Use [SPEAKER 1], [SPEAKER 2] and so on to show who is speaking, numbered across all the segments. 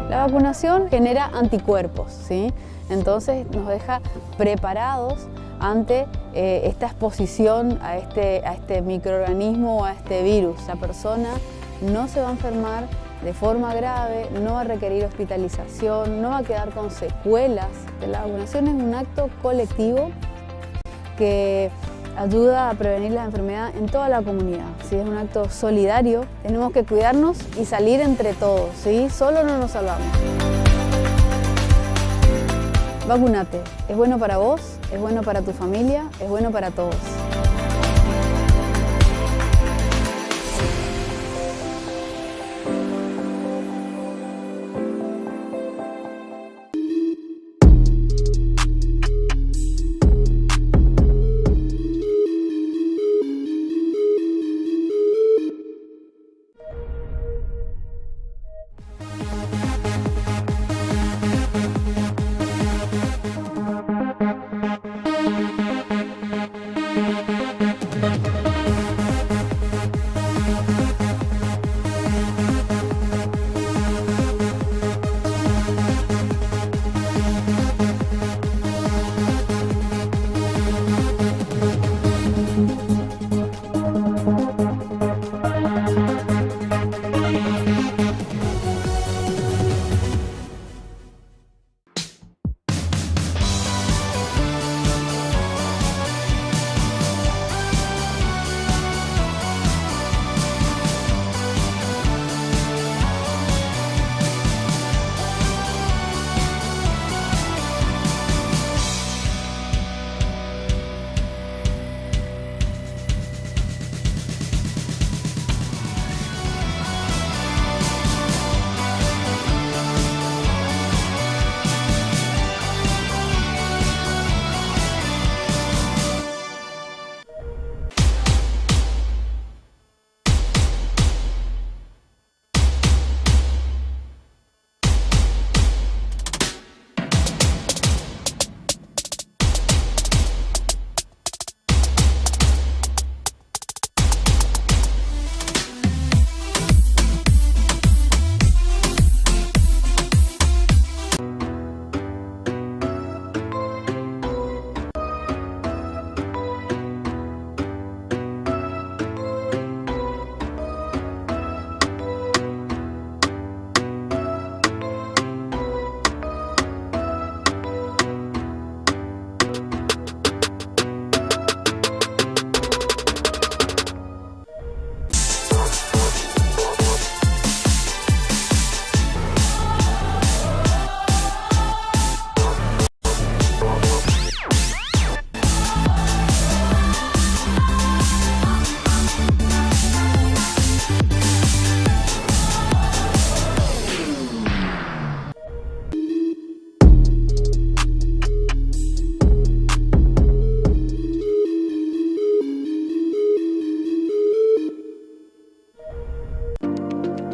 [SPEAKER 1] La vacunación genera anticuerpos, ¿sí? Entonces nos deja preparados ante esta exposición a este microorganismo o a este virus. La persona no se va a enfermar de forma grave, no va a requerir hospitalización, no va a quedar con secuelas. La vacunación es un acto colectivo que ayuda a prevenir la enfermedad en toda la comunidad, ¿sí? Es un acto solidario, tenemos que cuidarnos y salir entre todos, ¿sí? Solo no nos salvamos. Vacunate, es bueno para vos, es bueno para tu familia, es bueno para todos.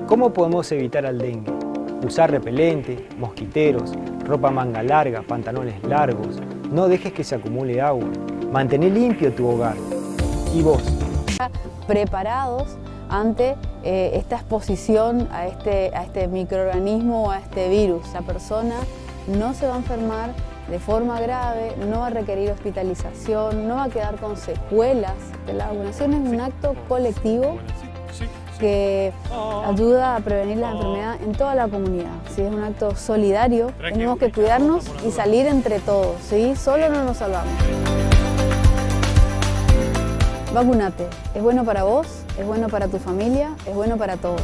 [SPEAKER 2] ¿Cómo podemos evitar el dengue? Usar repelente, mosquiteros, ropa manga larga, pantalones largos. No dejes que se acumule agua. Mantén limpio tu hogar. ¿Y vos?
[SPEAKER 1] Preparados ante esta exposición a este microorganismo o a este virus. La persona no se va a enfermar de forma grave, no va a requerir hospitalización, no va a quedar con secuelas. La vacunación es un acto colectivo que ayuda a prevenir la enfermedad en toda la comunidad, ¿sí? Es un acto solidario, tenemos que cuidarnos y salir entre todos, ¿sí? Solo no nos salvamos. Vacunate, es bueno para vos, es bueno para tu familia, es bueno para todos.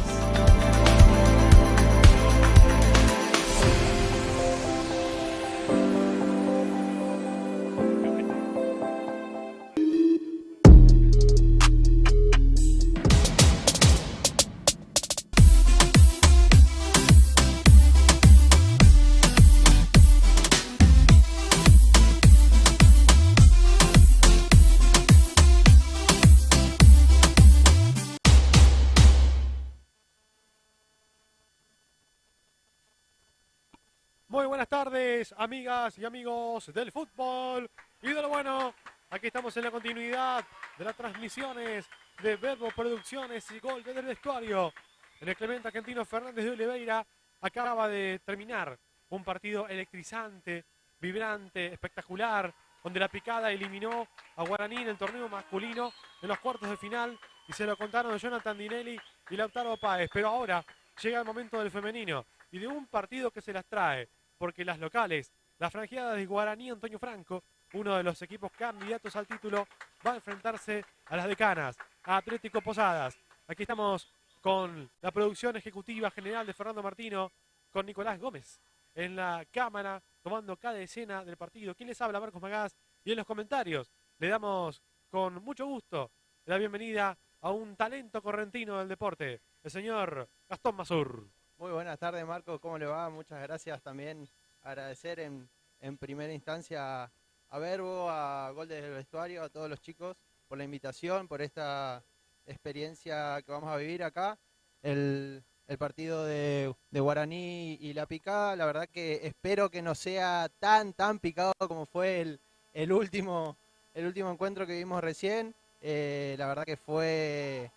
[SPEAKER 3] tardes, amigas y amigos del fútbol y de lo bueno. Aquí estamos en la continuidad de las transmisiones de Verbo Producciones y Gol del Vestuario. En el Clemente Argentino Fernández de Oliveira acaba de terminar un partido electrizante, vibrante, espectacular, donde La Picada eliminó a Guaraní en el torneo masculino en los cuartos de final y se lo contaron Jonathan Dinelli y Lautaro Páez. Pero ahora llega el momento del femenino y de un partido que se las trae, porque las locales, las franjeadas de Guaraní Antonio Franco, uno de los equipos candidatos al título, va a enfrentarse a las decanas, a Atlético Posadas. Aquí estamos con la producción ejecutiva general de Fernando Martino, con Nicolás Gómez en la cámara, tomando cada escena del partido. ¿Quién les habla? Marcos Magás. Y en los comentarios le damos con mucho gusto la bienvenida a un talento correntino del deporte, el señor Gastón Mazur.
[SPEAKER 4] Muy buenas tardes, Marcos, ¿cómo le va? Muchas gracias también. Agradecer en primera instancia a Verbo, a Gol del Vestuario, a todos los chicos por la invitación, por esta experiencia que vamos a vivir acá. El partido de Guaraní y La Picada, la verdad que espero que no sea tan picado como fue el último encuentro que vimos recién. La verdad que fue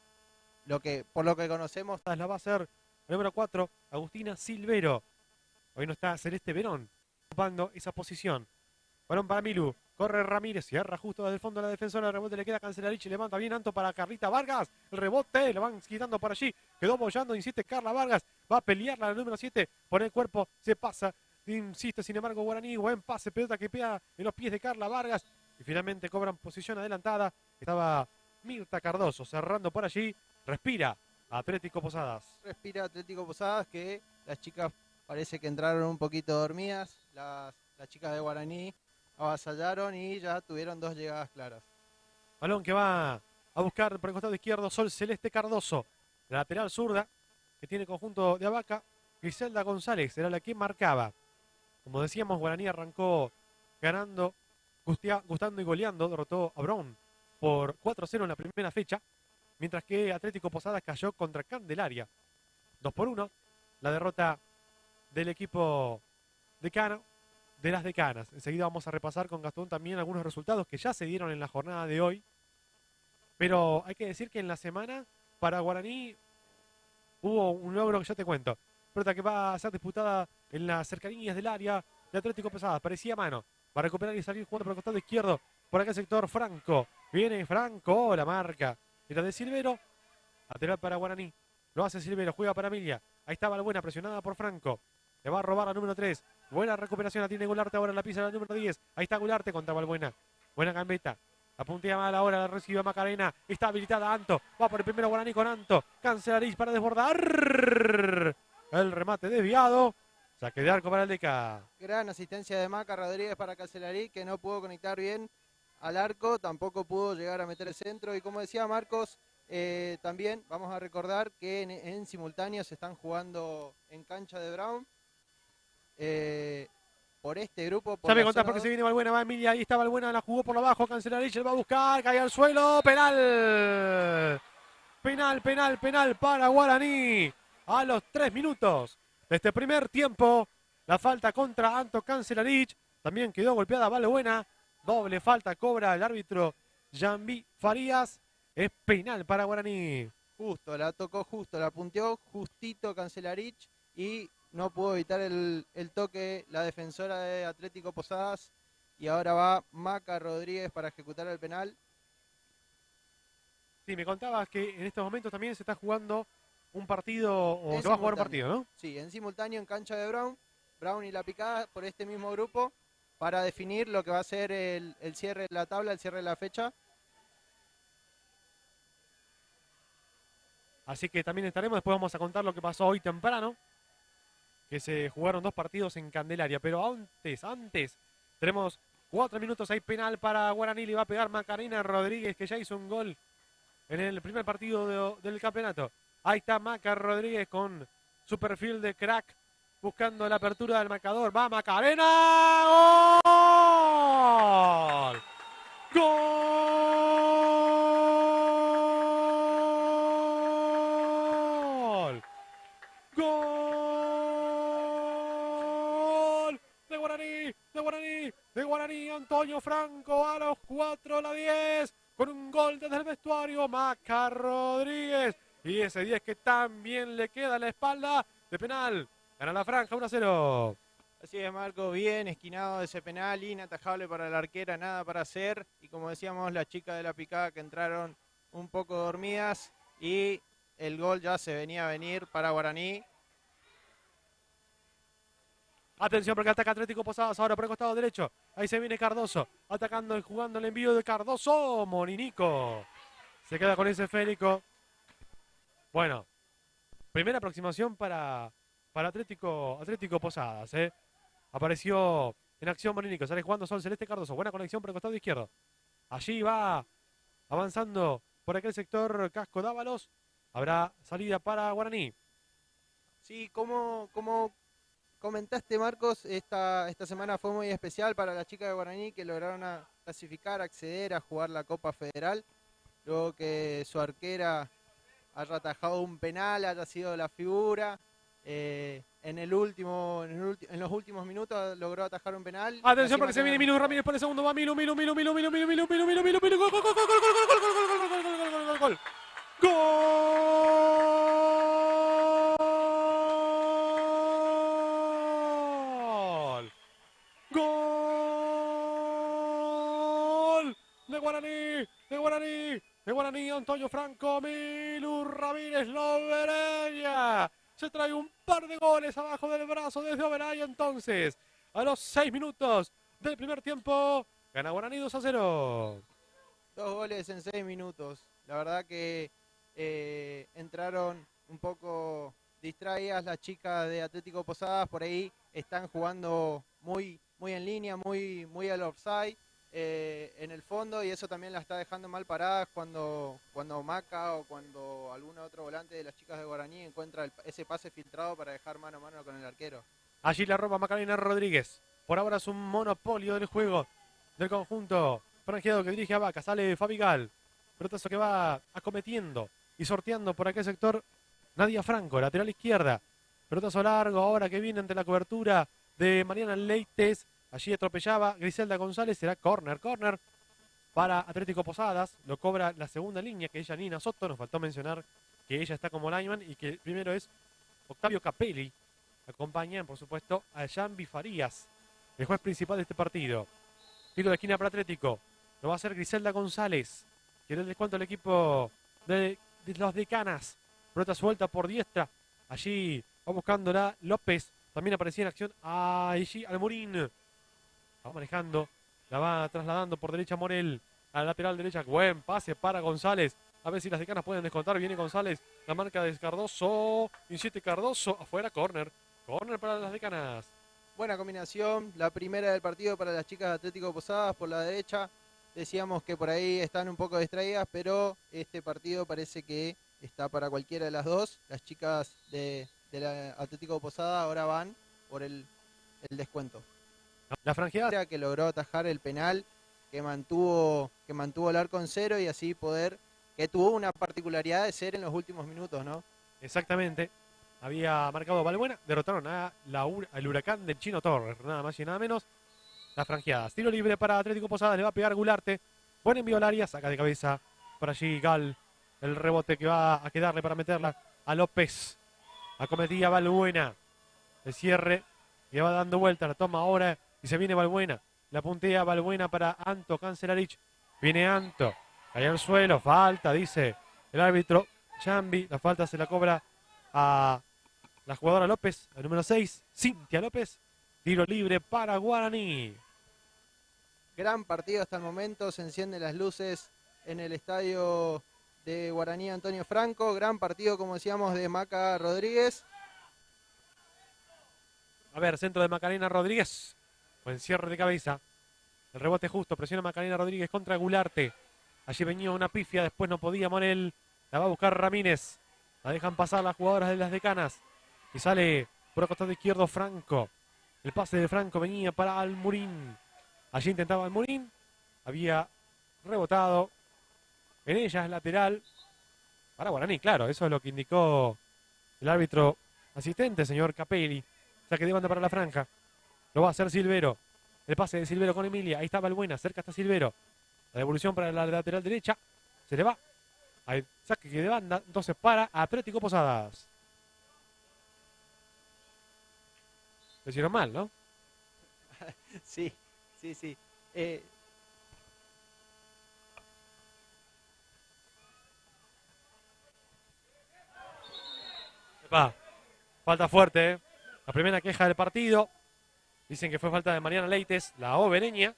[SPEAKER 4] por lo que conocemos.
[SPEAKER 3] La va a hacer el número 4, Agustina Silvero. Hoy no está Celeste Verón ocupando esa posición. Balón para Milú. Corre Ramírez, cierra justo desde el fondo de la defensora, el rebote le queda a Cancelarich, levanta bien Anto para Carlita Vargas, el rebote, lo van quitando por allí, quedó bollando, insiste Carla Vargas, va a pelearla la número 7, por el cuerpo se pasa, insiste sin embargo Guaraní, buen pase, pelota que pega en los pies de Carla Vargas, y finalmente cobran posición adelantada, estaba Mirta Cardoso cerrando por allí, respira Atlético Posadas.
[SPEAKER 4] Respira Atlético Posadas, que las chicas parece que entraron un poquito dormidas, las chicas de Guaraní avasallaron y ya tuvieron 2 llegadas claras.
[SPEAKER 3] Balón que va a buscar por el costado izquierdo Sol Celeste Cardoso. La lateral zurda que tiene conjunto de Abaca. Griselda González era la que marcaba. Como decíamos, Guaraní arrancó ganando, gustando y goleando. Derrotó a Brown por 4-0 en la primera fecha. Mientras que Atlético Posadas cayó contra Candelaria. 2-1. La derrota del equipo decano. De las decanas. Enseguida vamos a repasar con Gastón también algunos resultados que ya se dieron en la jornada de hoy. Pero hay que decir que en la semana para Guaraní hubo un logro que ya te cuento. Pelota que va a ser disputada en las cercanías del área de Atlético Posadas. Parecía mano. Va a recuperar y salir jugando por el costado izquierdo. Por acá el sector Franco. Viene Franco. La marca. Era de Silvero. Lateral para Guaraní. Lo hace Silvero. Juega para Emilia. Ahí estaba la buena presionada por Franco. Le va a robar la número 3. Buena recuperación, la tiene Gularte ahora en la pisa, la número 10. Ahí está Gularte contra Balbuena. Buena gambeta. La puntea mal ahora, la recibe Macarena. Está habilitada Anto. Va por el primero Guaraní con Anto. Cancelarich para desbordar. El remate desviado. Saque de arco para el Deca.
[SPEAKER 4] Gran asistencia de Maca Rodríguez para Cancelarich, que no pudo conectar bien al arco. Tampoco pudo llegar a meter el centro. Y como decía Marcos, también vamos a recordar que en simultáneo se están jugando en cancha de Brown. Por este grupo.
[SPEAKER 3] Ya me contás porque se viene Balbuena, va Emilia, ahí está Balbuena, la jugó por lo bajo, Cancelarich, él va a buscar, cae al suelo, penal. Penal para Guaraní. A los 3 minutos de este primer tiempo, la falta contra Anto Cancelarich, también quedó golpeada Balbuena, doble falta cobra el árbitro Jambi Farías, es penal para Guaraní.
[SPEAKER 4] Justo, la tocó justo, la punteó justito Cancelarich y no pudo evitar el toque la defensora de Atlético Posadas. Y ahora va Maca Rodríguez para ejecutar el penal.
[SPEAKER 3] Sí, me contabas que en estos momentos también se está jugando un partido, o se va a jugar un partido, ¿no?
[SPEAKER 4] Sí, en simultáneo en cancha de Brown. Brown y La Picada por este mismo grupo para definir lo que va a ser el cierre de la tabla, el cierre de la fecha.
[SPEAKER 3] Así que también estaremos, después vamos a contar lo que pasó hoy temprano, que se jugaron 2 partidos en Candelaria, pero antes, tenemos 4 minutos, hay penal para Guaraní, le va a pegar Macarena Rodríguez, que ya hizo un gol en el primer partido del campeonato. Ahí está Maca Rodríguez con su perfil de crack, buscando la apertura del marcador, va Macarena, ¡gol! ¡Gol! ¡Gol! De Guaraní. Guaraní, Antonio Franco a los 4, la 10, con un gol desde el vestuario, Maca Rodríguez. Y ese 10 que también le queda a la espalda de penal. Gana la franja 1-0.
[SPEAKER 4] Así es, Marco, bien esquinado de ese penal, inatajable para la arquera, nada para hacer. Y como decíamos, las chicas de la picada que entraron un poco dormidas y el gol ya se venía a venir para Guaraní.
[SPEAKER 3] Atención porque ataca Atlético Posadas ahora por el costado derecho. Ahí se viene Cardoso, atacando y jugando el envío de Cardoso. Moninico se queda con ese esférico. Bueno, primera aproximación para Atlético Posadas. Apareció en acción Moninico, sale jugando Sol Celeste Cardoso. Buena conexión por el costado izquierdo. Allí va avanzando por aquel sector Casco Dávalos. Habrá salida para Guaraní.
[SPEAKER 4] Sí, como comentaste, Marcos, esta semana fue muy especial para las chicas de Guaraní que lograron clasificar, acceder a jugar la Copa Federal. Luego que su arquera haya atajado un penal, haya sido la figura. En los últimos minutos logró atajar un penal.
[SPEAKER 3] Atención porque se viene Milu Ramírez por el segundo. Va Milu. Gol, gol, de Guaraní, Antonio Franco, Milu Ramírez, Lobereña. Se trae un par de goles abajo del brazo desde Oberaya entonces. A los 6 minutos del primer tiempo, gana Guaraní 2-0.
[SPEAKER 4] 2 goles en 6 minutos. La verdad que entraron un poco distraídas las chicas de Atlético Posadas. Por ahí están jugando muy en línea, muy al offside en el fondo. Y eso también la está dejando mal paradas cuando Maca o cuando algún otro volante de las chicas de Guaraní encuentra ese pase filtrado para dejar mano a mano con el arquero.
[SPEAKER 3] Allí la roba Macarena Rodríguez. Por ahora es un monopolio del juego del conjunto franjeado que dirige a Vaca. Sale Fabigal. Pelotazo que va acometiendo y sorteando por aquel sector Nadia Franco, lateral izquierda. Pelotazo largo ahora que viene ante la cobertura de Mariana Leites. Allí atropellaba Griselda González. Será córner para Atlético Posadas. Lo cobra la segunda línea, que es Janina Soto. Nos faltó mencionar que ella está como lineman y que primero es Octavio Capelli. Acompañan, por supuesto, a Jambi Farías, el juez principal de este partido. Tiro de esquina para Atlético. Lo va a hacer Griselda González. Quiere el descuento el equipo de los Decanas. Pelota suelta por diestra. Allí va buscándola López. También aparecía en acción allí Almurín. Va manejando. La va trasladando por derecha Morel. A la lateral derecha. Buen pase para González. A ver si las Decanas pueden descontar. Viene González. La marca de Cardoso. Insiste Cardoso. Afuera, córner. Córner para las Decanas.
[SPEAKER 4] Buena combinación. La primera del partido para las chicas de Atlético Posadas por la derecha. Decíamos que por ahí están un poco distraídas, pero este partido parece que está para cualquiera de las dos. Las chicas de la Atlético Posada ahora van por el descuento.
[SPEAKER 3] La franjeada
[SPEAKER 4] que logró atajar el penal, que mantuvo el arco en cero y así que tuvo una particularidad de ser en los últimos minutos, ¿no?
[SPEAKER 3] Exactamente. Había marcado Balbuena, derrotaron al Huracán del Chino Torres, nada más y nada menos. Las franjeadas. Tiro libre para Atlético Posadas, le va a pegar Gularte. Buen envío al área, saca de cabeza por allí Gal. El rebote que va a quedarle para meterla a López. Acometía Balbuena. El cierre que va dando vuelta, la toma ahora y se viene Balbuena. La puntea Balbuena para Anto Cancelarich. Viene Anto, cae al suelo, falta, dice el árbitro Jambi. La falta se la cobra a la jugadora López, el número 6, Cintia López. Tiro libre para Guaraní.
[SPEAKER 4] Gran partido hasta el momento, se encienden las luces en el estadio de Guaraní Antonio Franco. Gran partido, como decíamos, de Maca Rodríguez.
[SPEAKER 3] A ver, centro de Macarena Rodríguez. Buen cierre de cabeza. El rebote justo, presiona Macarena Rodríguez contra Gularte. Allí venía una pifia, después no podía Morel. La va a buscar Ramírez. La dejan pasar las jugadoras de las Decanas. Y sale por el costado izquierdo Franco. El pase de Franco venía para Almurín. Allí intentaba Almurín. Había rebotado. En ella es lateral. Para Guaraní, claro. Eso es lo que indicó el árbitro asistente, señor Capelli. Saque de banda para la franja. Lo va a hacer Silvero. El pase de Silvero con Emilia. Ahí está Balbuena. Cerca está Silvero. La devolución para la lateral derecha. Se le va. Ahí saque de banda. Entonces para Atlético Posadas. Lo hicieron mal, ¿no?
[SPEAKER 4] Sí, sí, sí.
[SPEAKER 3] Epa, falta fuerte, ¿eh? La primera queja del partido. Dicen que fue falta de Mariana Leites, la obereña.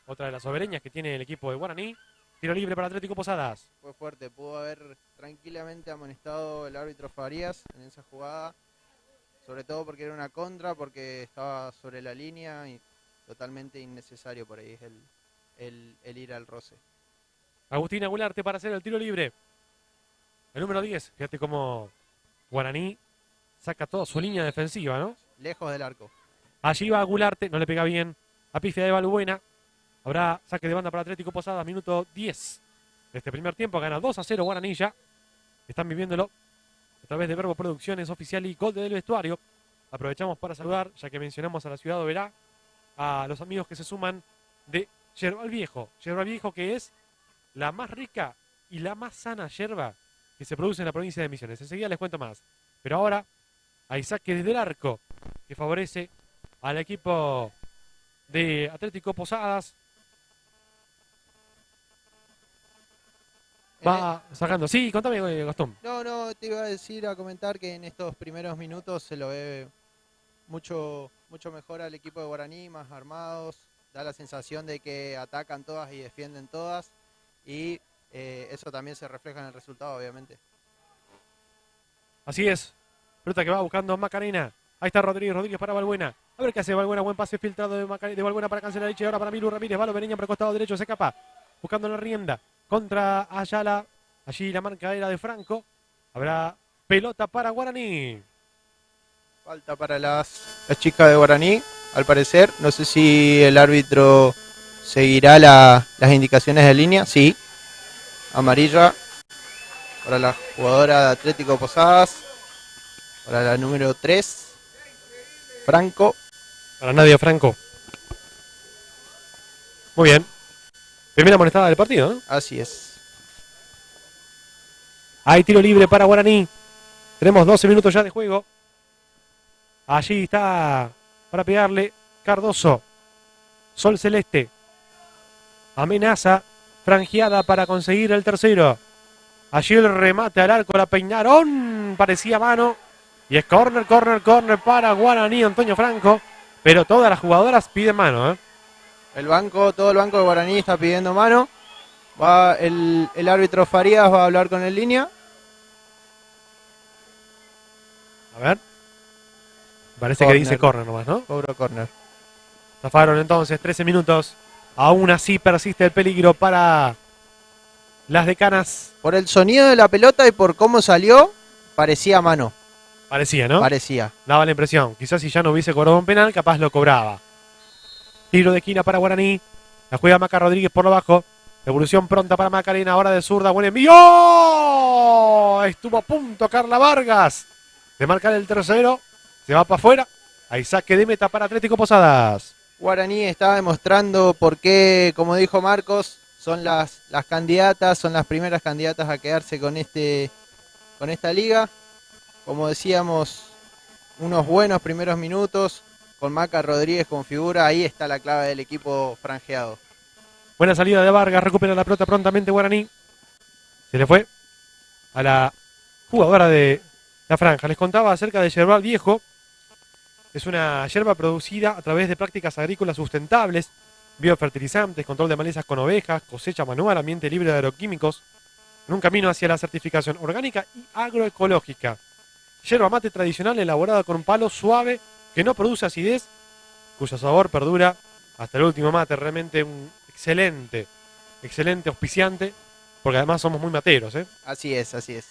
[SPEAKER 3] Otra de las obereñas que tiene el equipo de Guaraní. Tiro libre para Atlético Posadas.
[SPEAKER 4] Fue fuerte, pudo haber tranquilamente amonestado el árbitro Farías en esa jugada. Sobre todo porque era una contra, porque estaba sobre la línea y totalmente innecesario por ahí el ir al roce.
[SPEAKER 3] Agustín Aguilarte para hacer el tiro libre. El número 10. Fíjate cómo Guaraní saca toda su línea defensiva, ¿no?
[SPEAKER 4] Lejos del arco.
[SPEAKER 3] Allí va Aguilarte, no le pega bien. A pifia de Balbuena. Habrá saque de banda para Atlético Posadas, minuto 10. Este primer tiempo gana 2-0 Guaraní ya. Están viviéndolo a través de Verbo Producciones Oficial y Gol del Vestuario. Aprovechamos para saludar, ya que mencionamos a la ciudad de Oberá, a los amigos que se suman de Yerbal Viejo. Yerbal Viejo, que es la más rica y la más sana yerba que se produce en la provincia de Misiones. Enseguida les cuento más. Pero ahora hay saque desde el arco que favorece al equipo de Atlético Posadas. Va sacando. Sí, contame, Gastón.
[SPEAKER 4] No, te iba a decir, a comentar que en estos primeros minutos se lo ve mucho mejor al equipo de Guaraní, más armados. Da la sensación de que atacan todas y defienden todas. Y eso también se refleja en el resultado, obviamente.
[SPEAKER 3] Así es. Pelota que va buscando Macarena. Ahí está Rodríguez para Balbuena. A ver qué hace Balbuena. Buen pase filtrado de Balbuena para Cancelarich. Y ahora para Milu Ramírez. Va Bereña por el costado derecho. Se escapa. Buscando la rienda. Contra Ayala. Allí la marca era de Franco. Habrá pelota para Guaraní.
[SPEAKER 4] Falta para las chicas de Guaraní, al parecer. No sé si el árbitro seguirá las indicaciones de línea. Sí. Amarilla para la jugadora de Atlético Posadas. Para la número 3. Franco.
[SPEAKER 3] Para Nadia Franco. Muy bien. Primera amonestada del partido, ¿no?
[SPEAKER 4] Así es.
[SPEAKER 3] Hay tiro libre para Guaraní. Tenemos 12 minutos ya de juego. Allí está para pegarle Cardoso. Sol Celeste. Amenaza. Franjeada para conseguir el tercero. Allí el remate al arco. La peinaron. Parecía mano. Y es corner para Guaraní, Antonio Franco. Pero todas las jugadoras piden mano, ¿eh?
[SPEAKER 4] Todo el banco de Guaraní está pidiendo mano. Va el árbitro Farías va a hablar con el línea.
[SPEAKER 3] A ver. Parece que dice corner nomás, ¿no?
[SPEAKER 4] Cobro corner.
[SPEAKER 3] Zafaron entonces 13 minutos. Aún así persiste el peligro para las decanas.
[SPEAKER 4] Por el sonido de la pelota y por cómo salió, parecía mano.
[SPEAKER 3] Parecía, ¿no?
[SPEAKER 4] Parecía.
[SPEAKER 3] Daba la impresión. Quizás si ya no hubiese cobrado un penal, capaz lo cobraba. Tiro de esquina para Guaraní. La juega Maca Rodríguez por lo bajo. Evolución pronta para Macarena. Ahora de zurda. Buen envío. Estuvo a punto Carla Vargas de marcar el tercero. Se va para afuera. Hay saque de meta para Atlético Posadas.
[SPEAKER 4] Guaraní está demostrando por qué, como dijo Marcos, son las candidatas, son las primeras candidatas a quedarse con esta liga. Como decíamos, unos buenos primeros minutos con Maca Rodríguez con figura. Ahí está la clave del equipo franjeado.
[SPEAKER 3] Buena salida de Vargas, recupera la pelota prontamente Guaraní. Se le fue a la jugadora de la franja. Les contaba acerca de Yerbal Viejo. Es una yerba producida a través de prácticas agrícolas sustentables, biofertilizantes, control de malezas con ovejas, cosecha manual, ambiente libre de agroquímicos, en un camino hacia la certificación orgánica y agroecológica. Yerba mate tradicional elaborada con un palo suave que no produce acidez, cuyo sabor perdura hasta el último mate. Realmente un excelente auspiciante, porque además somos muy materos, ¿eh?
[SPEAKER 4] Así es, así es.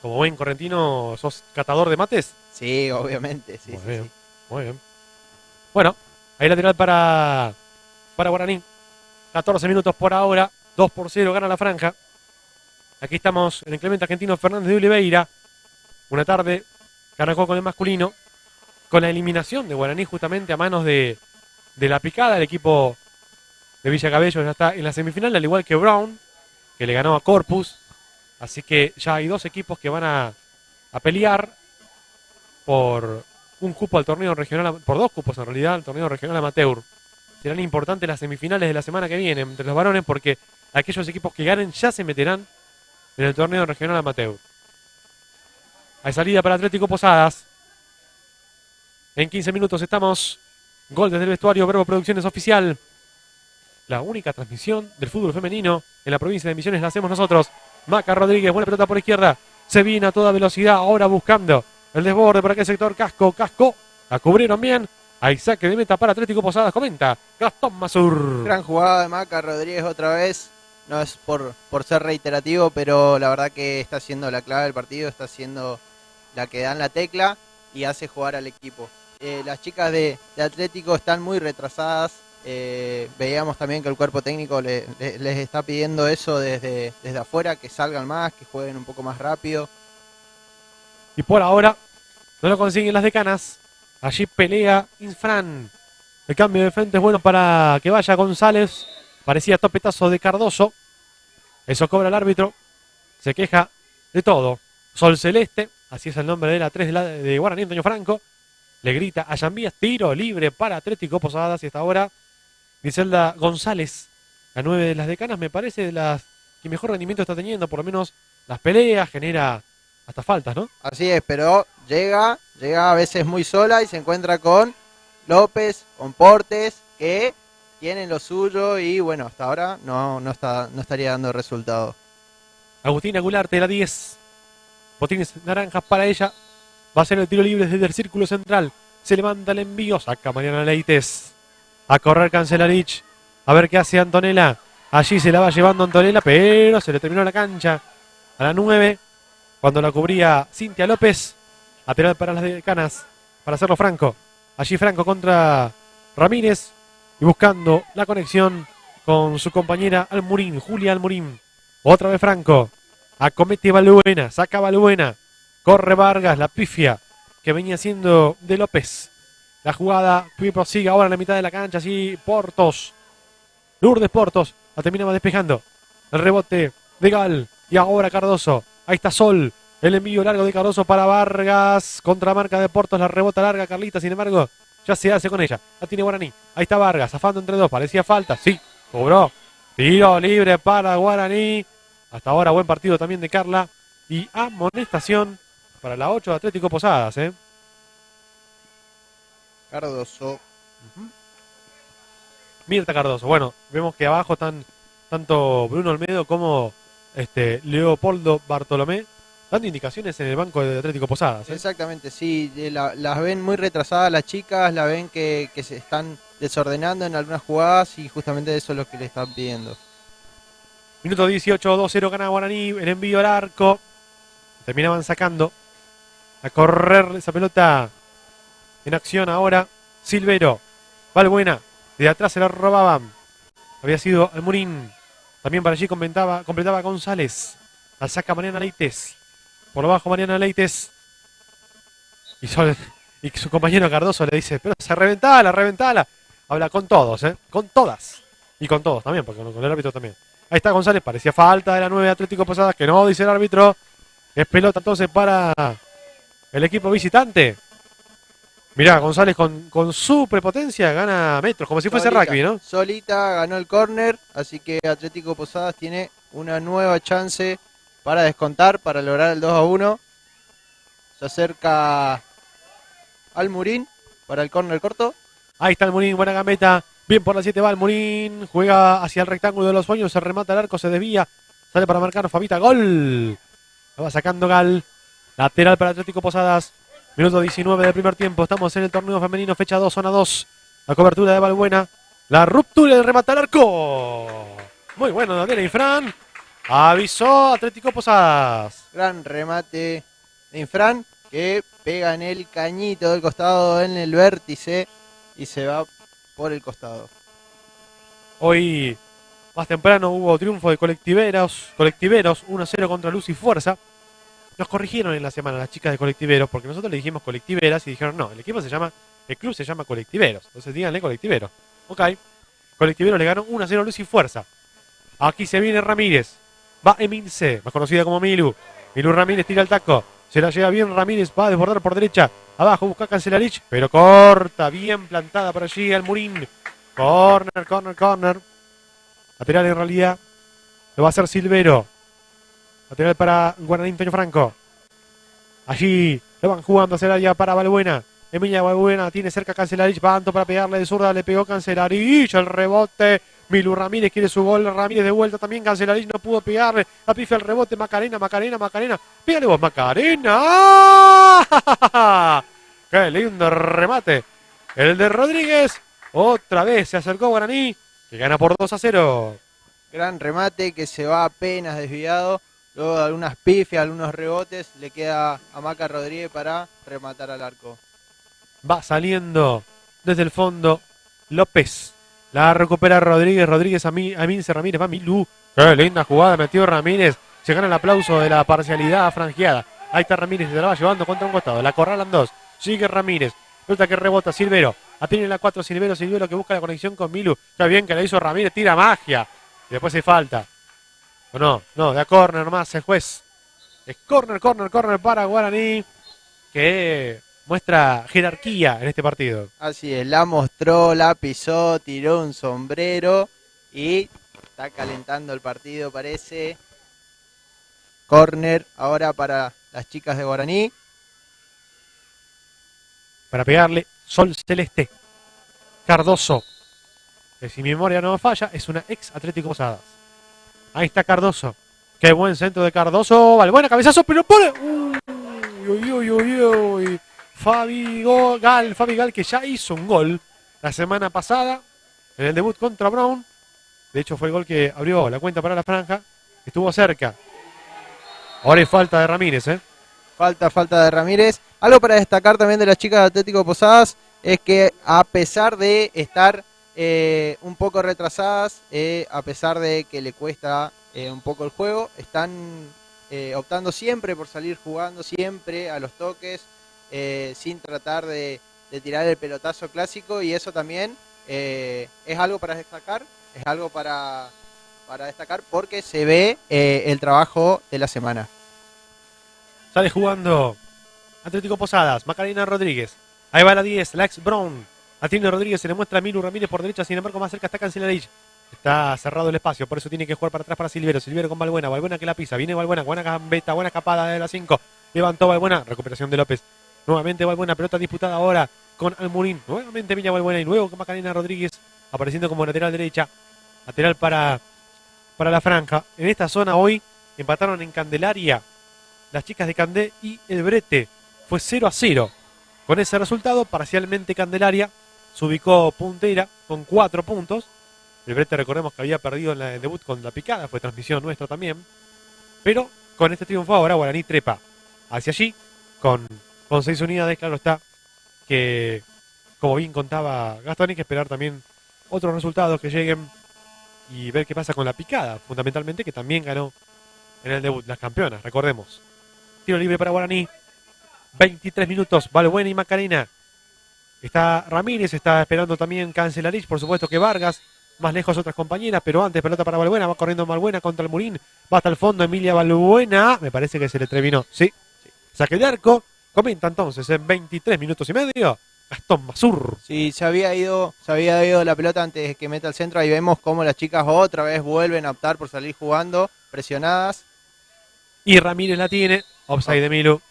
[SPEAKER 3] Como buen correntino, ¿sos catador de mates?
[SPEAKER 4] Sí, obviamente, sí,
[SPEAKER 3] Muy
[SPEAKER 4] sí,
[SPEAKER 3] bien,
[SPEAKER 4] sí.
[SPEAKER 3] muy bien. Bueno, ahí lateral para Guaraní. 14 minutos por ahora, 2-0 gana la franja. Aquí estamos en el Clemente Argentino Fernández de Oliveira. Una tarde que arrancó con el masculino, con la eliminación de Guaraní justamente a manos de de la picada. El equipo de Villa Cabello ya está en la semifinal, al igual que Brown, que le ganó a Corpus. Así que ya hay dos equipos que van a pelear por un cupo al torneo regional, por dos cupos en realidad, al torneo regional amateur. Serán importantes las semifinales de la semana que viene entre los varones, porque aquellos equipos que ganen ya se meterán en el torneo regional amateur. Hay salida para Atlético Posadas. En 15 minutos estamos. Gol desde el vestuario, Verbo Producciones oficial. La única transmisión del fútbol femenino en la provincia de Misiones la hacemos nosotros. Maca Rodríguez, buena pelota por izquierda. Se viene a toda velocidad, ahora buscando el desborde por aquel sector. Casco, la cubrieron bien. Hay saque de meta para Atlético Posadas, comenta Gastón Mazur.
[SPEAKER 4] Gran jugada de Maca Rodríguez otra vez. No es por ser reiterativo, pero la verdad que está siendo la clave del partido, está siendo la que dan la tecla y hace jugar al equipo. Las chicas de Atlético están muy retrasadas. Veíamos también que el cuerpo técnico les está pidiendo eso desde afuera, que salgan más, que jueguen un poco más rápido.
[SPEAKER 3] Y por ahora no lo consiguen las decanas. Allí pelea Infran. El cambio de frente es bueno para que vaya González. Parecía topetazo de Cardoso. Eso cobra el árbitro. Se queja de todo. Sol Celeste, así es el nombre de la 3 de Guaraní, Antonio Franco. Le grita a Yambías, tiro libre para Atlético Posadas. Y hasta ahora Griselda González, la 9 de las decanas, me parece de las que mejor rendimiento está teniendo. Por lo menos las peleas, genera hasta faltas, ¿no?
[SPEAKER 4] Así es, pero llega a veces muy sola y se encuentra con López, con Portes, que tienen lo suyo y bueno, hasta ahora no estaría dando resultado.
[SPEAKER 3] Agustina Gularte, la 10. Botines naranjas para ella. Va a ser el tiro libre desde el círculo central. Se levanta el envío, saca Mariana Leites. A correr Cancelarich. A ver qué hace Antonella. Allí se la va llevando Antonella, pero se le terminó la cancha. A la 9, cuando la cubría Cintia López. Lateral para las decanas, para hacerlo Franco. Allí Franco contra Ramírez. Y buscando la conexión con su compañera Almurín, Julia Almurín. Otra vez Franco. Acomete Balbuena, saca Balbuena. Corre Vargas, la pifia que venía haciendo de López. La jugada prosigue ahora en la mitad de la cancha. Así Portos. Lourdes Portos la terminaba despejando. El rebote de Gal. Y ahora Cardoso. Ahí está Sol. El envío largo de Cardoso para Vargas. Contramarca de Portos. La rebota larga Carlita. Sin embargo, ya se hace con ella. La tiene Guaraní. Ahí está Vargas. Zafando entre dos. Parecía falta. Sí. Cobró. Tiro libre para Guaraní. Hasta ahora buen partido también de Carla. Y amonestación para la 8 de Atlético Posadas,
[SPEAKER 4] Cardoso.
[SPEAKER 3] Mirta Cardoso. Bueno, vemos que abajo están tanto Bruno Olmedo como Leopoldo Bartolomé dando indicaciones en el banco de Atlético Posadas.
[SPEAKER 4] Exactamente, sí. Las ven muy retrasadas las chicas, la ven que se están desordenando en algunas jugadas y justamente eso es lo que le están pidiendo.
[SPEAKER 3] Minuto 18, 2-0 gana Guaraní. El envío al arco. Terminaban sacando. A correr esa pelota en acción ahora. Silvero. Valbuena. De atrás se la robaban. Había sido Almurín. También para allí completaba González. La saca Mariana Leites. Por lo bajo Mariana Leites. Y su compañero Cardoso le dice, pero se reventala. Habla con todos, con todas. Y con todos también, porque con el árbitro también. Ahí está González, parecía falta de la 9 de Atlético Posadas, que no, dice el árbitro. Es pelota entonces para el equipo visitante. Mirá, González con su prepotencia gana metros, como si fuese rugby, ¿no?
[SPEAKER 4] Solita ganó el córner, así que Atlético Posadas tiene una nueva chance para descontar, para lograr el 2-1. Se acerca Almurín para el córner corto. Ahí está Almurín, buena gambeta. Bien por la 7 va Almurín. Juega hacia el rectángulo de los sueños, se remata el arco, se desvía. Sale para marcar Fabita, gol. Lo va sacando Gal. Lateral para Atlético Posadas. Minuto 19 del primer tiempo. Estamos en el torneo femenino, fecha 2, zona 2. La cobertura de Balbuena. La ruptura y el remate al arco. Muy bueno, Daniela Infran. Avisó Atlético Posadas. Gran remate de Infran que pega en el cañito del costado, en el vértice y se va por el costado. Hoy, más temprano, hubo triunfo de Colectiveros 1-0 contra Luz y Fuerza. Nos corrigieron en la semana las chicas de Colectiveros porque nosotros le dijimos Colectiveras y dijeron no, el equipo se llama
[SPEAKER 3] El club se llama Colectiveros, entonces díganle Colectiveros. Ok. Colectiveros le ganó 1-0 Luz y Fuerza. Aquí se viene Ramírez. Va Emilce, más conocida como Milu. Milu Ramírez tira el taco. Se la lleva bien Ramírez, va a desbordar por derecha. Abajo busca Cancelarich, pero corta, bien plantada por allí al Murín. Corner, corner, corner. Lateral en realidad. Lo va a hacer Silvero. Lateral para Guaraní Antonio Franco. Allí lo van jugando hacia el área para Balbuena. Emilia Balbuena tiene cerca a Cancelarich. Va Anto para pegarle de zurda. Le pegó Cancelarich. El rebote. Milu Ramírez quiere su gol. Ramírez de vuelta también. Cancelarich no pudo pegarle. La pifia el rebote. Macarena. Pégale vos, Macarena. ¡Qué lindo remate! El de Rodríguez. Otra vez se acercó Guaraní. Que gana por 2-0.
[SPEAKER 4] Gran remate que se va apenas desviado. Luego de algunas pifias, algunos rebotes, le queda a Maca Rodríguez para rematar al arco.
[SPEAKER 3] Va saliendo desde el fondo López. La recupera Rodríguez. Rodríguez a Mince Ramírez. Va Milú. Qué linda jugada metió Ramírez. Se gana el aplauso de la parcialidad franjeada. Ahí está Ramírez. Se la va llevando contra un costado. La corralan dos. Sigue Ramírez. Pelota que rebota Silvero. Atiene la 4 Silvero. Silvero que busca la conexión con Milú. Qué bien que la hizo Ramírez. Tira magia. Y después hay falta. ¿O no? No, da córner nomás el juez. Es córner para Guaraní. Que muestra jerarquía en este partido.
[SPEAKER 4] Así es, la mostró, la pisó, tiró un sombrero y está calentando el partido, parece. Córner ahora para las chicas de Guaraní.
[SPEAKER 3] Para pegarle Sol Celeste. Cardoso. Que si mi memoria no me falla, es una ex Atlético Posadas. Ahí está Cardoso. Qué buen centro de Cardoso. Vale, buena cabezazo, pero pone. Uy. Fabi Gal, que ya hizo un gol la semana pasada en el debut contra Brown. De hecho, fue el gol que abrió la cuenta para la franja. Estuvo cerca. Ahora hay falta de Ramírez,
[SPEAKER 4] Falta de Ramírez. Algo para destacar también de las chicas de Atlético Posadas es que a pesar de estar un poco retrasadas, a pesar de que le cuesta un poco el juego, están optando siempre por salir jugando, siempre a los toques, sin tratar de tirar el pelotazo clásico, y eso también es algo para destacar, destacar porque se ve el trabajo de la semana.
[SPEAKER 3] Sale jugando Atlético Posadas, Macarena Rodríguez. Ahí va la 10, la ex Brown. Atiende Rodríguez, se le muestra a Milu Ramírez por derecha, sin embargo más cerca está Cancelarich. Está cerrado el espacio, por eso tiene que jugar para atrás para Silvero. Silvero con Balbuena, Balbuena que la pisa, viene Balbuena, buena gambeta, buena escapada de la 5. Levantó Balbuena, recuperación de López. Nuevamente Balbuena, pelota disputada ahora con Almurín. Nuevamente Villa Balbuena y luego con Macarena Rodríguez apareciendo como lateral derecha. Lateral para la franja. En esta zona hoy empataron en Candelaria las chicas de Candé y el Brete. Fue 0-0. Con ese resultado, parcialmente Candelaria se ubicó puntera con 4 puntos. El Brete, recordemos que había perdido en el debut con la picada, fue transmisión nuestra también. Pero con este triunfo ahora Guaraní trepa hacia allí con 6 unidades, claro está, que como bien contaba Gastón, hay que esperar también otros resultados que lleguen y ver qué pasa con la picada, fundamentalmente, que también ganó en el debut, las campeonas, recordemos. Tiro libre para Guaraní, 23 minutos, Balbuena y Macarena. Está Ramírez, está esperando también Cancelarich, por supuesto que Vargas, más lejos otras compañeras, pero antes pelota para Balbuena, va corriendo Balbuena contra el Murín, va hasta el fondo Emilia Balbuena, me parece que se le terminó, sí. Saque de arco, comenta entonces en 23 minutos y medio, Gastón Mazur.
[SPEAKER 4] Sí, se había ido la pelota antes de que meta el centro, ahí vemos cómo las chicas otra vez vuelven a optar por salir jugando, presionadas.
[SPEAKER 3] Y Ramírez la tiene, offside de Milu.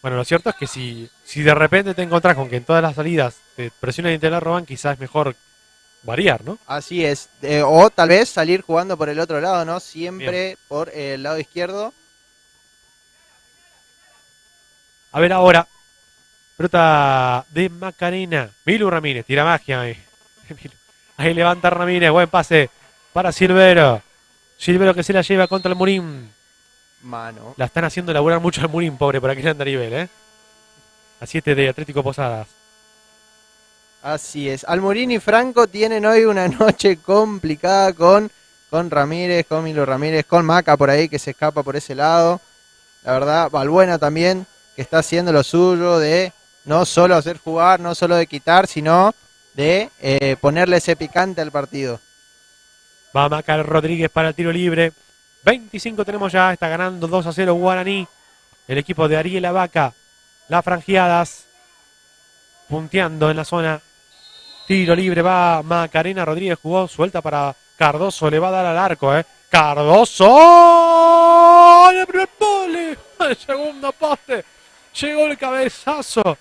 [SPEAKER 3] Bueno, lo cierto es que si de repente te encontrás con que en todas las salidas te presionan y te la roban, quizás es mejor variar, ¿no?
[SPEAKER 4] Así es, o tal vez salir jugando por el otro lado, ¿no? Siempre
[SPEAKER 3] Bien.
[SPEAKER 4] por el lado izquierdo.
[SPEAKER 3] A ver ahora, pelota de Macarena, Milu Ramírez, tira magia ahí. Ahí levanta Ramírez, buen pase para Silvero. Silvero que se la lleva contra el Murín.
[SPEAKER 4] Mano.
[SPEAKER 3] La están haciendo laburar mucho al Murín, pobre, por aquí anda nivel, ¿eh? A 7 de Atlético Posadas.
[SPEAKER 4] Así es. Almurín y Franco tienen hoy una noche complicada con Ramírez, con Milo Ramírez, con Maca por ahí que se escapa por ese lado. La verdad, Balbuena también, que está haciendo lo suyo de no solo hacer jugar, no solo de quitar, sino de ponerle ese picante al partido.
[SPEAKER 3] Va Macar Rodríguez para el tiro libre. 25 tenemos ya, está ganando 2-0 Guaraní. El equipo de Ariel Abaca. Las franjeadas punteando en la zona. Tiro libre va Macarena Rodríguez, jugó suelta para Cardoso, le va a dar al arco, Cardoso, el primer pole, el segundo poste, llegó el cabezazo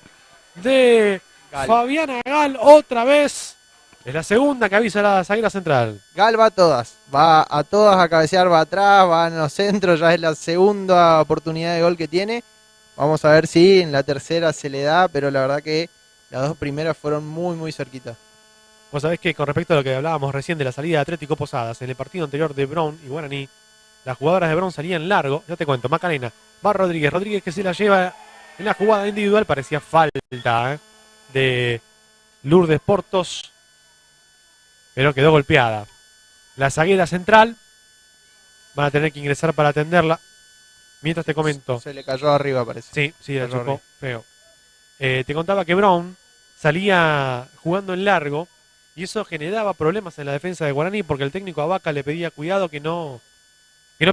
[SPEAKER 3] de
[SPEAKER 4] Gal.
[SPEAKER 3] Fabiana Gal otra vez. Es la segunda que avisa la zaguera central.
[SPEAKER 4] Gal va a todas a cabecear, va atrás, va en los centros, ya es la segunda oportunidad de gol que tiene. Vamos a ver si en la tercera se le da, pero la verdad que las dos primeras fueron muy, muy cerquitas.
[SPEAKER 3] Vos sabés que con respecto a lo que hablábamos recién de la salida de Atlético Posadas, en el partido anterior de Brown y Guaraní, las jugadoras de Brown salían largo. Ya te cuento, Macarena, va Rodríguez, Rodríguez que se la lleva en la jugada individual, parecía falta de Lourdes Portos, pero quedó golpeada. La zaguera central van a tener que ingresar para atenderla. Mientras te comento.
[SPEAKER 4] Se le cayó arriba, parece.
[SPEAKER 3] Sí, la chocó feo. Te contaba que Brown salía jugando en largo y eso generaba problemas en la defensa de Guaraní porque el técnico Abaca le pedía cuidado que no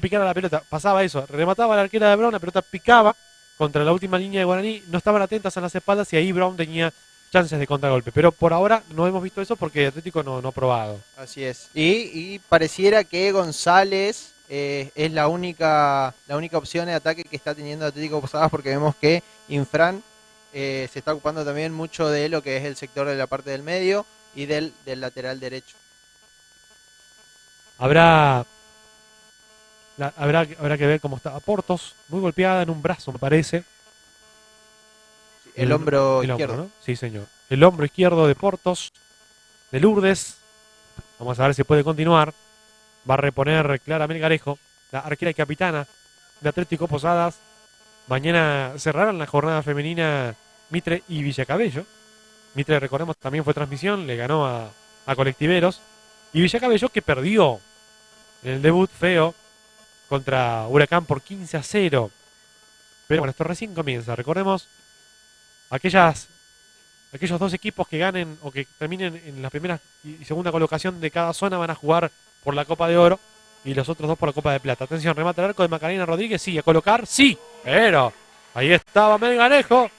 [SPEAKER 3] picara la pelota. Pasaba eso, remataba la arquera de Brown, la pelota picaba contra la última línea de Guaraní, no estaban atentas en las espaldas y ahí Brown tenía chances de contragolpe. Pero por ahora no hemos visto eso porque Atlético no ha probado.
[SPEAKER 4] Así es. Y pareciera que González es la única opción de ataque que está teniendo Atlético Posadas, porque vemos que Infran se está ocupando también mucho de lo que es el sector de la parte del medio y del lateral derecho.
[SPEAKER 3] Habrá que ver cómo está Portos, muy golpeada en un brazo, me parece.
[SPEAKER 4] El hombro
[SPEAKER 3] el
[SPEAKER 4] izquierdo.
[SPEAKER 3] Hombro, ¿no? Sí, señor. El hombro izquierdo de Portos, de Lourdes. Vamos a ver si puede continuar. Va a reponer Clara Melgarejo, la arquera y capitana de Atlético Posadas. Mañana cerraron la jornada femenina Mitre y Villacabello. Mitre, recordemos, también fue transmisión, le ganó a Colectiveros. Y Villacabello que perdió en el debut feo contra Huracán por 15-0. Pero bueno, esto recién comienza. Recordemos, aquellos dos equipos que ganen o que terminen en la primera y segunda colocación de cada zona van a jugar por la Copa de Oro y los otros dos por la Copa de Plata. Atención, remate el arco de Macarena Rodríguez, sí, a colocar, sí, pero ahí estaba Melgarejo,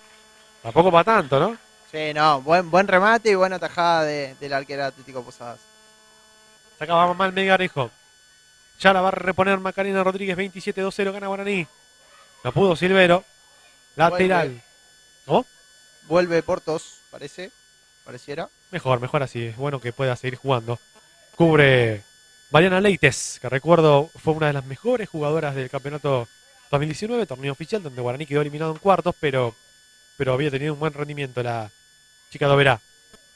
[SPEAKER 3] tampoco para tanto, ¿no?
[SPEAKER 4] Sí, no, buen remate y buena tajada del arquero Atlético Posadas.
[SPEAKER 3] Sacaba mal Melgarejo, ya la va a reponer Macarena Rodríguez, 27-2-0, gana Guaraní, no pudo Silvero, lateral, ¿no?
[SPEAKER 4] Vuelve Portos, pareciera.
[SPEAKER 3] Mejor así, es bueno que pueda seguir jugando. Cubre Mariana Leites, que recuerdo fue una de las mejores jugadoras del campeonato 2019, torneo oficial, donde Guaraní quedó eliminado en cuartos, pero había tenido un buen rendimiento la chica de Oberá.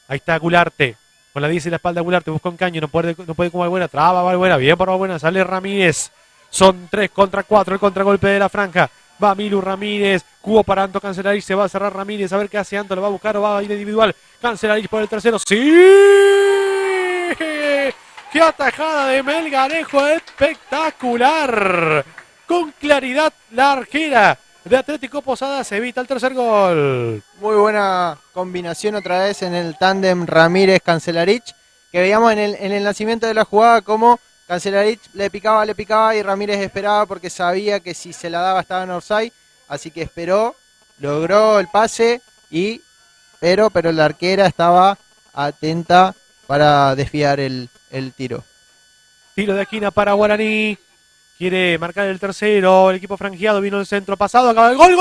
[SPEAKER 3] Ahí está Gularte, con la 10 en la espalda Gularte, busca un caño, no puede con Valbuena, traba Valbuena, bien por Valbuena, sale Ramírez. Son 3 contra 4, el contragolpe de la franja. Va Milu Ramírez, cubo para Anto Cancelarich, se va a cerrar Ramírez, a ver qué hace Anto, lo va a buscar o va a ir individual. Cancelarich por el tercero, ¡sí! ¡Qué atajada de Melgarejo! ¡Espectacular! Con claridad la arquera de Atlético Posadas evita el tercer gol.
[SPEAKER 4] Muy buena combinación otra vez en el tándem Ramírez-Cancelarich, que veíamos en el nacimiento de la jugada como Cancelarich le picaba y Ramírez esperaba porque sabía que si se la daba estaba en offside, así que esperó, logró el pase pero la arquera estaba atenta para desviar el tiro.
[SPEAKER 3] Tiro de esquina para Guaraní. Quiere marcar el tercero. El equipo franjeado vino el centro pasado. Acaba el gol.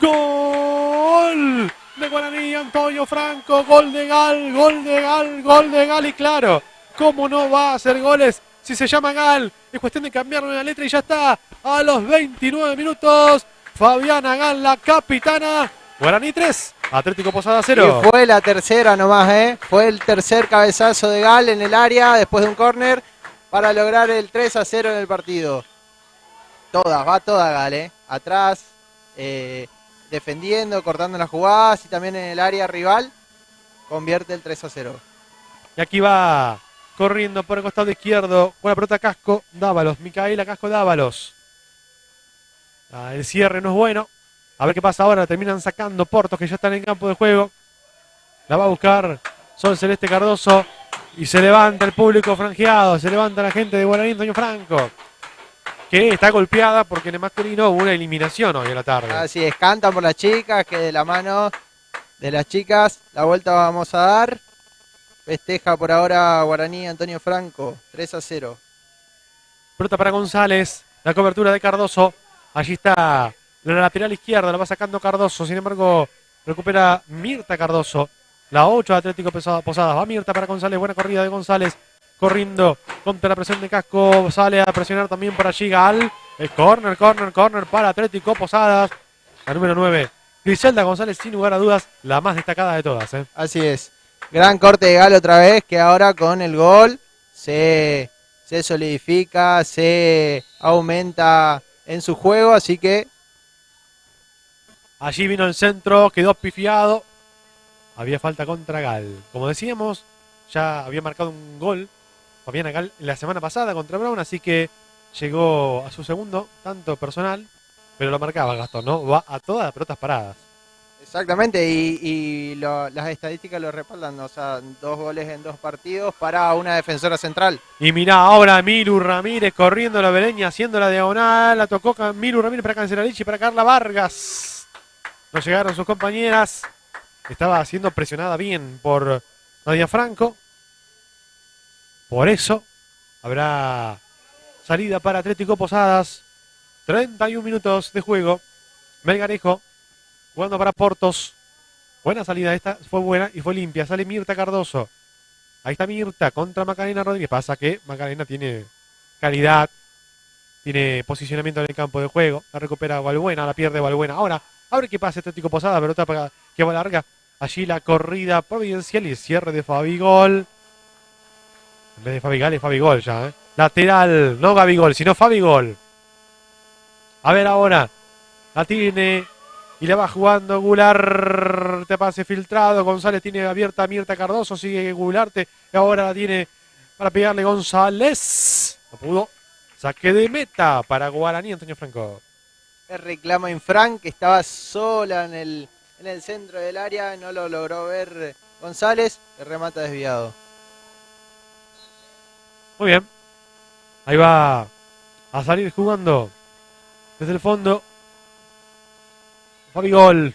[SPEAKER 3] ¡Gol! De Guaraní, Antonio Franco. Gol de Gal. Y claro, ¿cómo no va a hacer goles si se llama Gal? Es cuestión de cambiarle la letra y ya está. A los 29 minutos, Fabiana Gal, la capitana. Guaraní 3, Atlético Posadas 0.
[SPEAKER 4] Y fue la tercera nomás, Fue el tercer cabezazo de Gal en el área después de un córner para lograr el 3-0 en el partido. Va toda Gal, Atrás, defendiendo, cortando las jugadas y también en el área rival convierte el 3-0.
[SPEAKER 3] Y aquí va corriendo por el costado izquierdo. Con la pelota Casco Dávalos. Micaela Casco Dávalos. El cierre no es bueno. A ver qué pasa ahora. Terminan sacando Portos, que ya están en campo de juego. La va a buscar Sol Celeste Cardoso. Y se levanta el público franjeado. Se levanta la gente de Guaraní Antonio Franco, que está golpeada porque en el masculino hubo una eliminación hoy en la tarde.
[SPEAKER 4] Así es, cantan por las chicas, que de la mano de las chicas la vuelta vamos a dar. Festeja por ahora Guaraní Antonio Franco, 3-0.
[SPEAKER 3] Pelota para González, la cobertura de Cardoso. Allí está la lateral izquierda, la va sacando Cardoso. Sin embargo, recupera Mirta Cardoso. La 8 de Atlético Posadas. Va Mirta para González, buena corrida de González. Corriendo contra la presión de Casco. Sale a presionar también por allí Gal. El corner para Atlético Posadas. La número 9. Griselda González, sin lugar a dudas, la más destacada de todas.
[SPEAKER 4] Así es. Gran corte de Gal otra vez, que ahora con el gol se solidifica, se aumenta en su juego, así que...
[SPEAKER 3] Allí vino el centro, quedó pifiado. Había falta contra Gal. Como decíamos, ya había marcado un gol Fabiana Gal la semana pasada contra Brown, así que llegó a su segundo tanto personal, pero lo marcaba Gastón, ¿no? Va a todas las pelotas paradas.
[SPEAKER 4] Exactamente, y las estadísticas lo respaldan, o sea, 2 goles en 2 partidos para una defensora central.
[SPEAKER 3] Y mirá ahora Milu Ramírez corriendo la Beleña, haciendo la diagonal, la tocó Milu Ramírez para Cancelarich y para Carla Vargas. No llegaron sus compañeras. Estaba siendo presionada bien por Nadia Franco. Por eso habrá salida para Atlético Posadas. 31 minutos de juego. Melgarejo jugando para Portos. Buena salida esta, fue buena y fue limpia. Sale Mirta Cardoso. Ahí está Mirta contra Macarena Rodríguez. Pasa que Macarena tiene calidad, tiene posicionamiento en el campo de juego. La recupera Balbuena, la pierde Balbuena. Ahora, a ver qué pasa Atlético Posadas. Pelota para que va larga. Allí la corrida providencial y el cierre de Fabigol. En vez de Fabigol es Fabigol ya, ¿eh? Lateral, no Gabigol, sino Fabigol. A ver ahora. La tiene y la va jugando Gularte. Pase filtrado. González tiene abierta a Mirta Cardoso. Sigue Gularte. Y ahora la tiene para pegarle González. No pudo. Saque de meta para Guaraní Antonio Franco.
[SPEAKER 4] El reclamo en Frank, que estaba sola en el centro del área, no lo logró ver González, el remata desviado.
[SPEAKER 3] Muy bien. Ahí va a salir jugando desde el fondo Fabigol.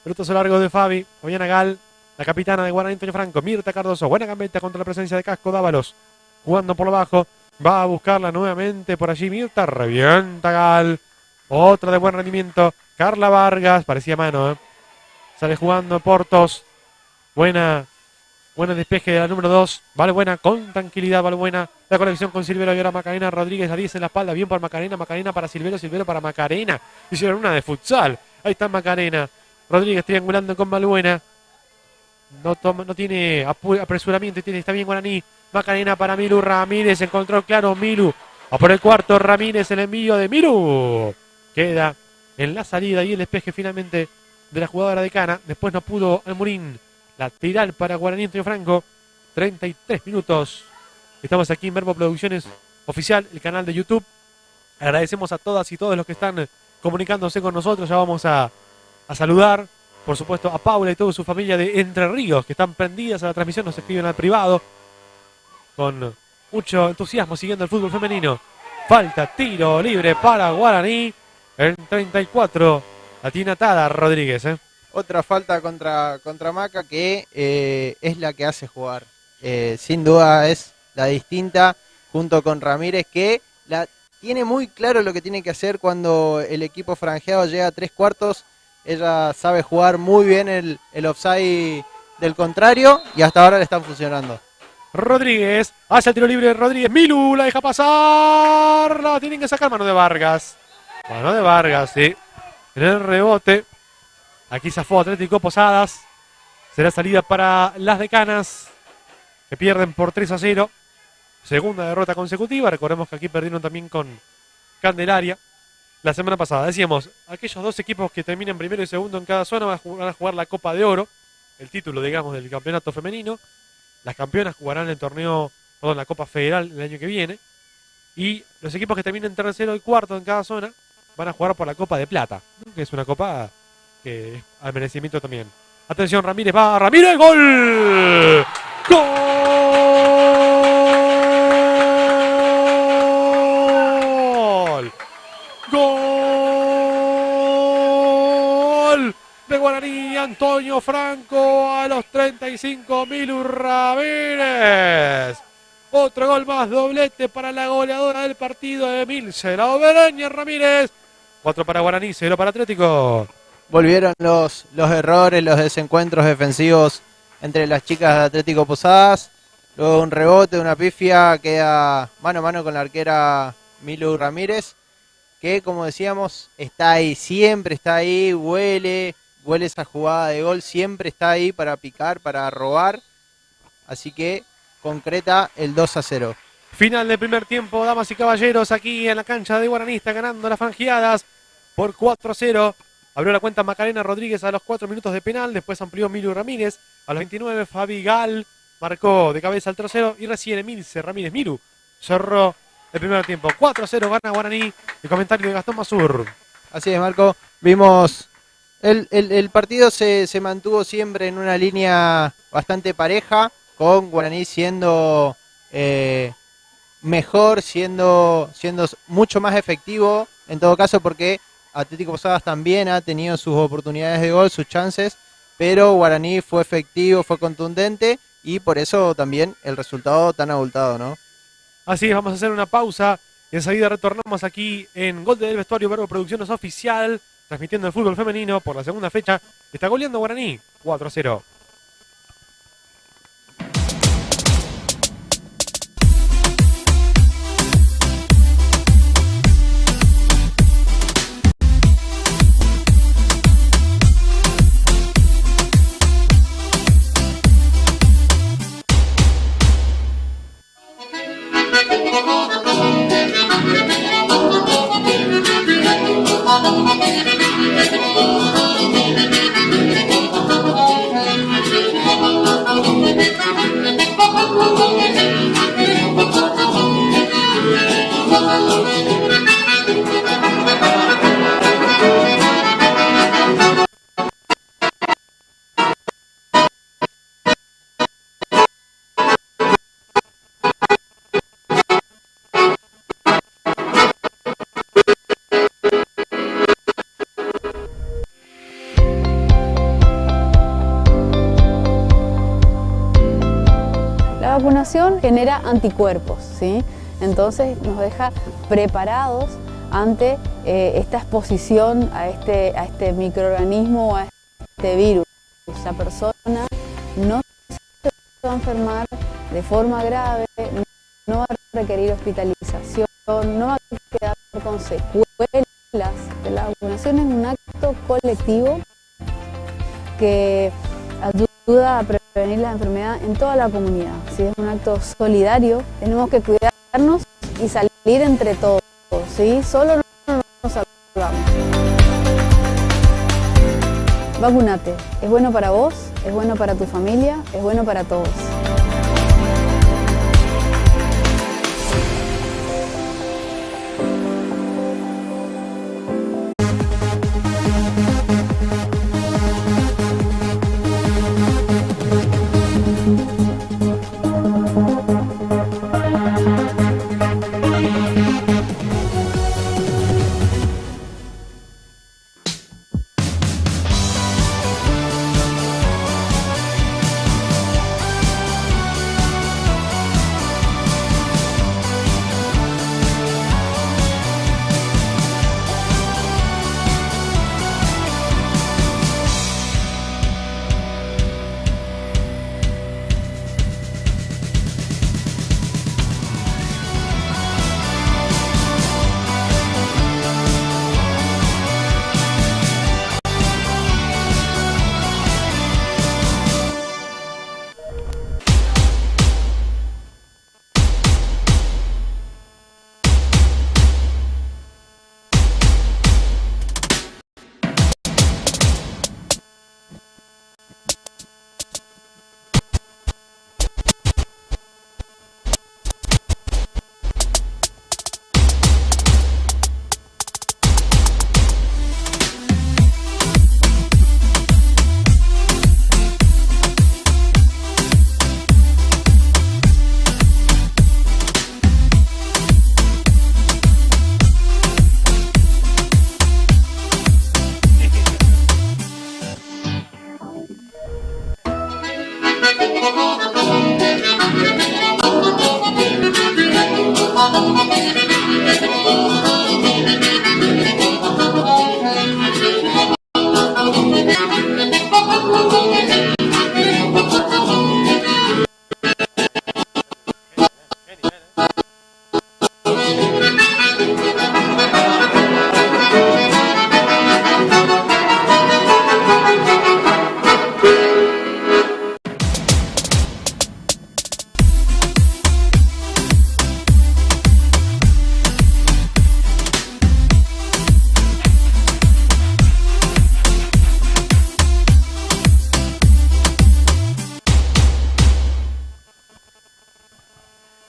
[SPEAKER 3] Pelotazo largo de Fabiana Gal, la capitana de Guaraní Antonio Franco. Mirta Cardoso, buena gambeta contra la presencia de Casco Dávalos. Jugando por lo bajo, va a buscarla nuevamente por allí Mirta, revienta Gal. Otra de buen rendimiento, Carla Vargas, parecía mano, ¿eh? Sale jugando Portos. Buena despeje de la número 2. Vale buena, con tranquilidad, vale buena. La conexión con Silvero y ahora Macarena Rodríguez a 10 en la espalda. Bien por Macarena, Macarena para Silvero, Silvero para Macarena. Hicieron una de futsal. Ahí está Macarena. Rodríguez triangulando con Balbuena. No tiene apresuramiento, está bien Guaraní. Macarena para Milu Ramírez. Encontró claro Milu. A por el cuarto Ramírez, el envío de Milu. Queda en la salida y el despeje finalmente de la jugadora de Cana. Después no pudo Almurín. Lateral para Guaraní Antonio Franco. 33 minutos. Estamos aquí en Verbo Producciones Oficial, el canal de YouTube. Agradecemos a todas y todos los que están comunicándose con nosotros. Ya vamos a saludar, por supuesto, a Paula y toda su familia de Entre Ríos, que están prendidas a la transmisión. Nos escriben al privado con mucho entusiasmo siguiendo el fútbol femenino. Falta, tiro libre para Guaraní. En 34, la tiene atada Rodríguez, ¿eh?
[SPEAKER 4] Otra falta contra Maca que es la que hace jugar. Sin duda es la distinta, junto con Ramírez, que tiene muy claro lo que tiene que hacer cuando el equipo franjeado llega a 3/4. Ella sabe jugar muy bien el offside del contrario y hasta ahora le están funcionando.
[SPEAKER 3] Rodríguez, hace el tiro libre Rodríguez. Milu la deja pasar. La tienen que sacar, mano de Vargas. Mano de Vargas, sí. En el rebote. Aquí zafó Atlético Posadas. Será salida para las decanas, que pierden por 3-0. Segunda derrota consecutiva. Recordemos que aquí perdieron también con Candelaria la semana pasada. Decíamos, aquellos dos equipos que terminan primero y segundo en cada zona van a jugar la Copa de Oro, el título, digamos, del campeonato femenino. Las campeonas jugarán el torneo la Copa Federal el año que viene. Y los equipos que terminen tercero y cuarto en cada zona van a jugar por la Copa de Plata, ¿no? Que es una copa que es al merecimiento también. Atención, Ramírez va, Ramírez, gol. ¡Gol! ¡Gol! De Guaraní, Antonio Franco a los 35, Milu Ramírez. Otro gol más, doblete para la goleadora del partido, Emilce, la Obereña Ramírez. 4 para Guaraní, 0 para Atlético.
[SPEAKER 4] Volvieron los errores, los desencuentros defensivos entre las chicas de Atlético Posadas. Luego un rebote, una pifia, queda mano a mano con la arquera Milu Ramírez, que como decíamos, está ahí, siempre está ahí, huele esa jugada de gol, siempre está ahí para picar, para robar. Así que concreta el 2-0.
[SPEAKER 3] Final del primer tiempo, damas y caballeros, aquí en la cancha de Guaraní, está ganando las franjiadas por 4-0. Abrió la cuenta Macarena Rodríguez a los 4 minutos de penal, después amplió Milu Ramírez. A los 29, Fabi Gal marcó de cabeza el tercero y recién Emilce Ramírez Miru cerró el primer tiempo. 4-0 gana Guaraní. El comentario de Gastón Mazur.
[SPEAKER 4] Así es, Marco. Vimos el partido se mantuvo siempre en una línea bastante pareja, con Guaraní siendo mejor, siendo mucho más efectivo, en todo caso, porque Atlético Posadas también ha tenido sus oportunidades de gol, sus chances, pero Guaraní fue efectivo, fue contundente y por eso también el resultado tan abultado, ¿no?
[SPEAKER 3] Así es, vamos a hacer una pausa y enseguida retornamos aquí en Gol del Vestuario. Verbo Producciones Oficial, transmitiendo el fútbol femenino por la segunda fecha. Está goleando Guaraní 4-0.
[SPEAKER 1] La vacunación genera anticuerpos, ¿sí? Entonces nos deja preparados ante esta exposición a este microorganismo o a este virus. Esa persona no se va a enfermar de forma grave, no va a requerir hospitalización, no va a quedar con secuelas. La vacunación es un acto colectivo que ayuda a prevenir la enfermedad en toda la comunidad. ¿Sí? Es un acto solidario, tenemos que cuidarnos y salir entre todos, ¿sí? Solo no nos salvamos. Vacunate, es bueno para vos, es bueno para tu familia, es bueno para todos.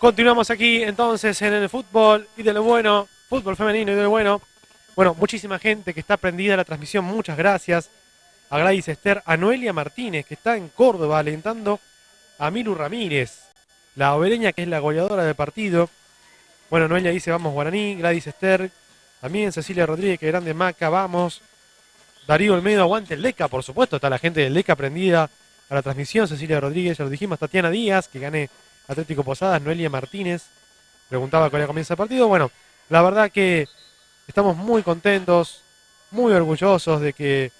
[SPEAKER 3] Continuamos aquí entonces en el fútbol y de lo bueno, fútbol femenino y de lo bueno. Bueno, muchísima gente que está prendida a la transmisión, muchas gracias. A Gladys Esther, a Noelia Martínez, que está en Córdoba alentando a Miru Ramírez, la obereña que es la goleadora del partido. Bueno, Noelia dice vamos Guaraní, Gladys Esther, también Cecilia Rodríguez, que grande Maca, vamos. Darío Olmedo, aguante el Leca, por supuesto, está la gente del Leca prendida a la transmisión. Cecilia Rodríguez, ya lo dijimos, Tatiana Díaz, que gane Atlético Posadas, Noelia Martínez, preguntaba cuál comienza el partido. Bueno, la verdad que estamos muy contentos, muy orgullosos de que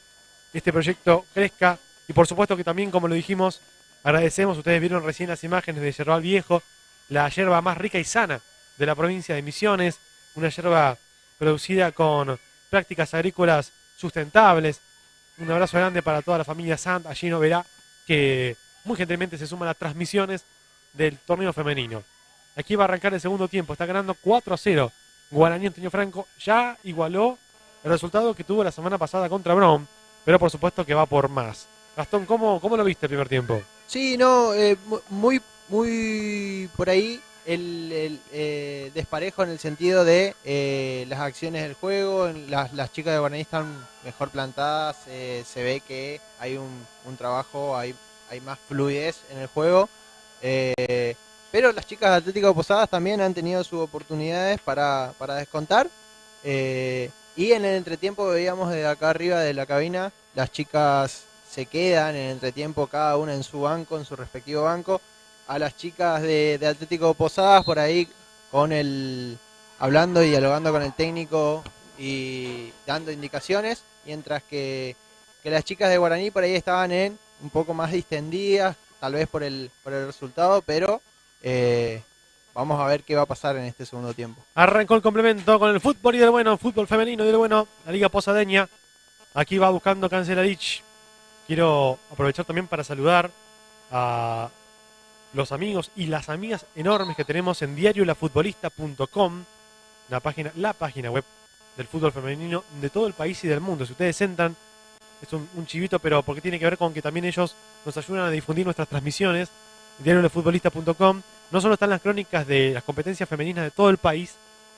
[SPEAKER 3] este proyecto crezca y por supuesto que también, como lo dijimos, agradecemos, ustedes vieron recién las imágenes de Yerbal Viejo, la yerba más rica y sana de la provincia de Misiones, una yerba producida con prácticas agrícolas sustentables. Un abrazo grande para toda la familia Sant, allí no verá que muy gentilmente se suman las transmisiones del torneo femenino. Aquí va a arrancar el segundo tiempo, está ganando 4-0. Guaraní Antonio Franco ya igualó el resultado que tuvo la semana pasada contra Brown, pero por supuesto que va por más. Gastón, ¿cómo lo viste el primer tiempo?
[SPEAKER 4] Sí, no, muy por ahí el desparejo en el sentido de las acciones del juego. Las chicas de Guaraní están mejor plantadas, se ve que hay un trabajo, hay más fluidez en el juego. Pero las chicas de Atlético Posadas también han tenido sus oportunidades para descontar. Y en el entretiempo veíamos desde acá arriba de la cabina, las chicas se quedan en el entretiempo cada una en su banco, en su respectivo banco. A las chicas de Atlético Posadas por ahí hablando y dialogando con el técnico y dando indicaciones, mientras que las chicas de Guaraní por ahí estaban un poco más distendidas, tal vez por el resultado, pero vamos a ver qué va a pasar en este segundo tiempo.
[SPEAKER 3] Arrancó el complemento con el fútbol y del bueno, fútbol femenino y del bueno, la Liga Posadeña. Aquí va buscando Cancelarich. Quiero aprovechar también para saludar a los amigos y las amigas enormes que tenemos en diariolafutbolista.com, la página web del fútbol femenino de todo el país y del mundo. Si ustedes entran, es un chivito, pero porque tiene que ver con que también ellos nos ayudan a difundir nuestras transmisiones. diariolafutbolista.com no solo están las crónicas de las competencias femeninas de todo el país,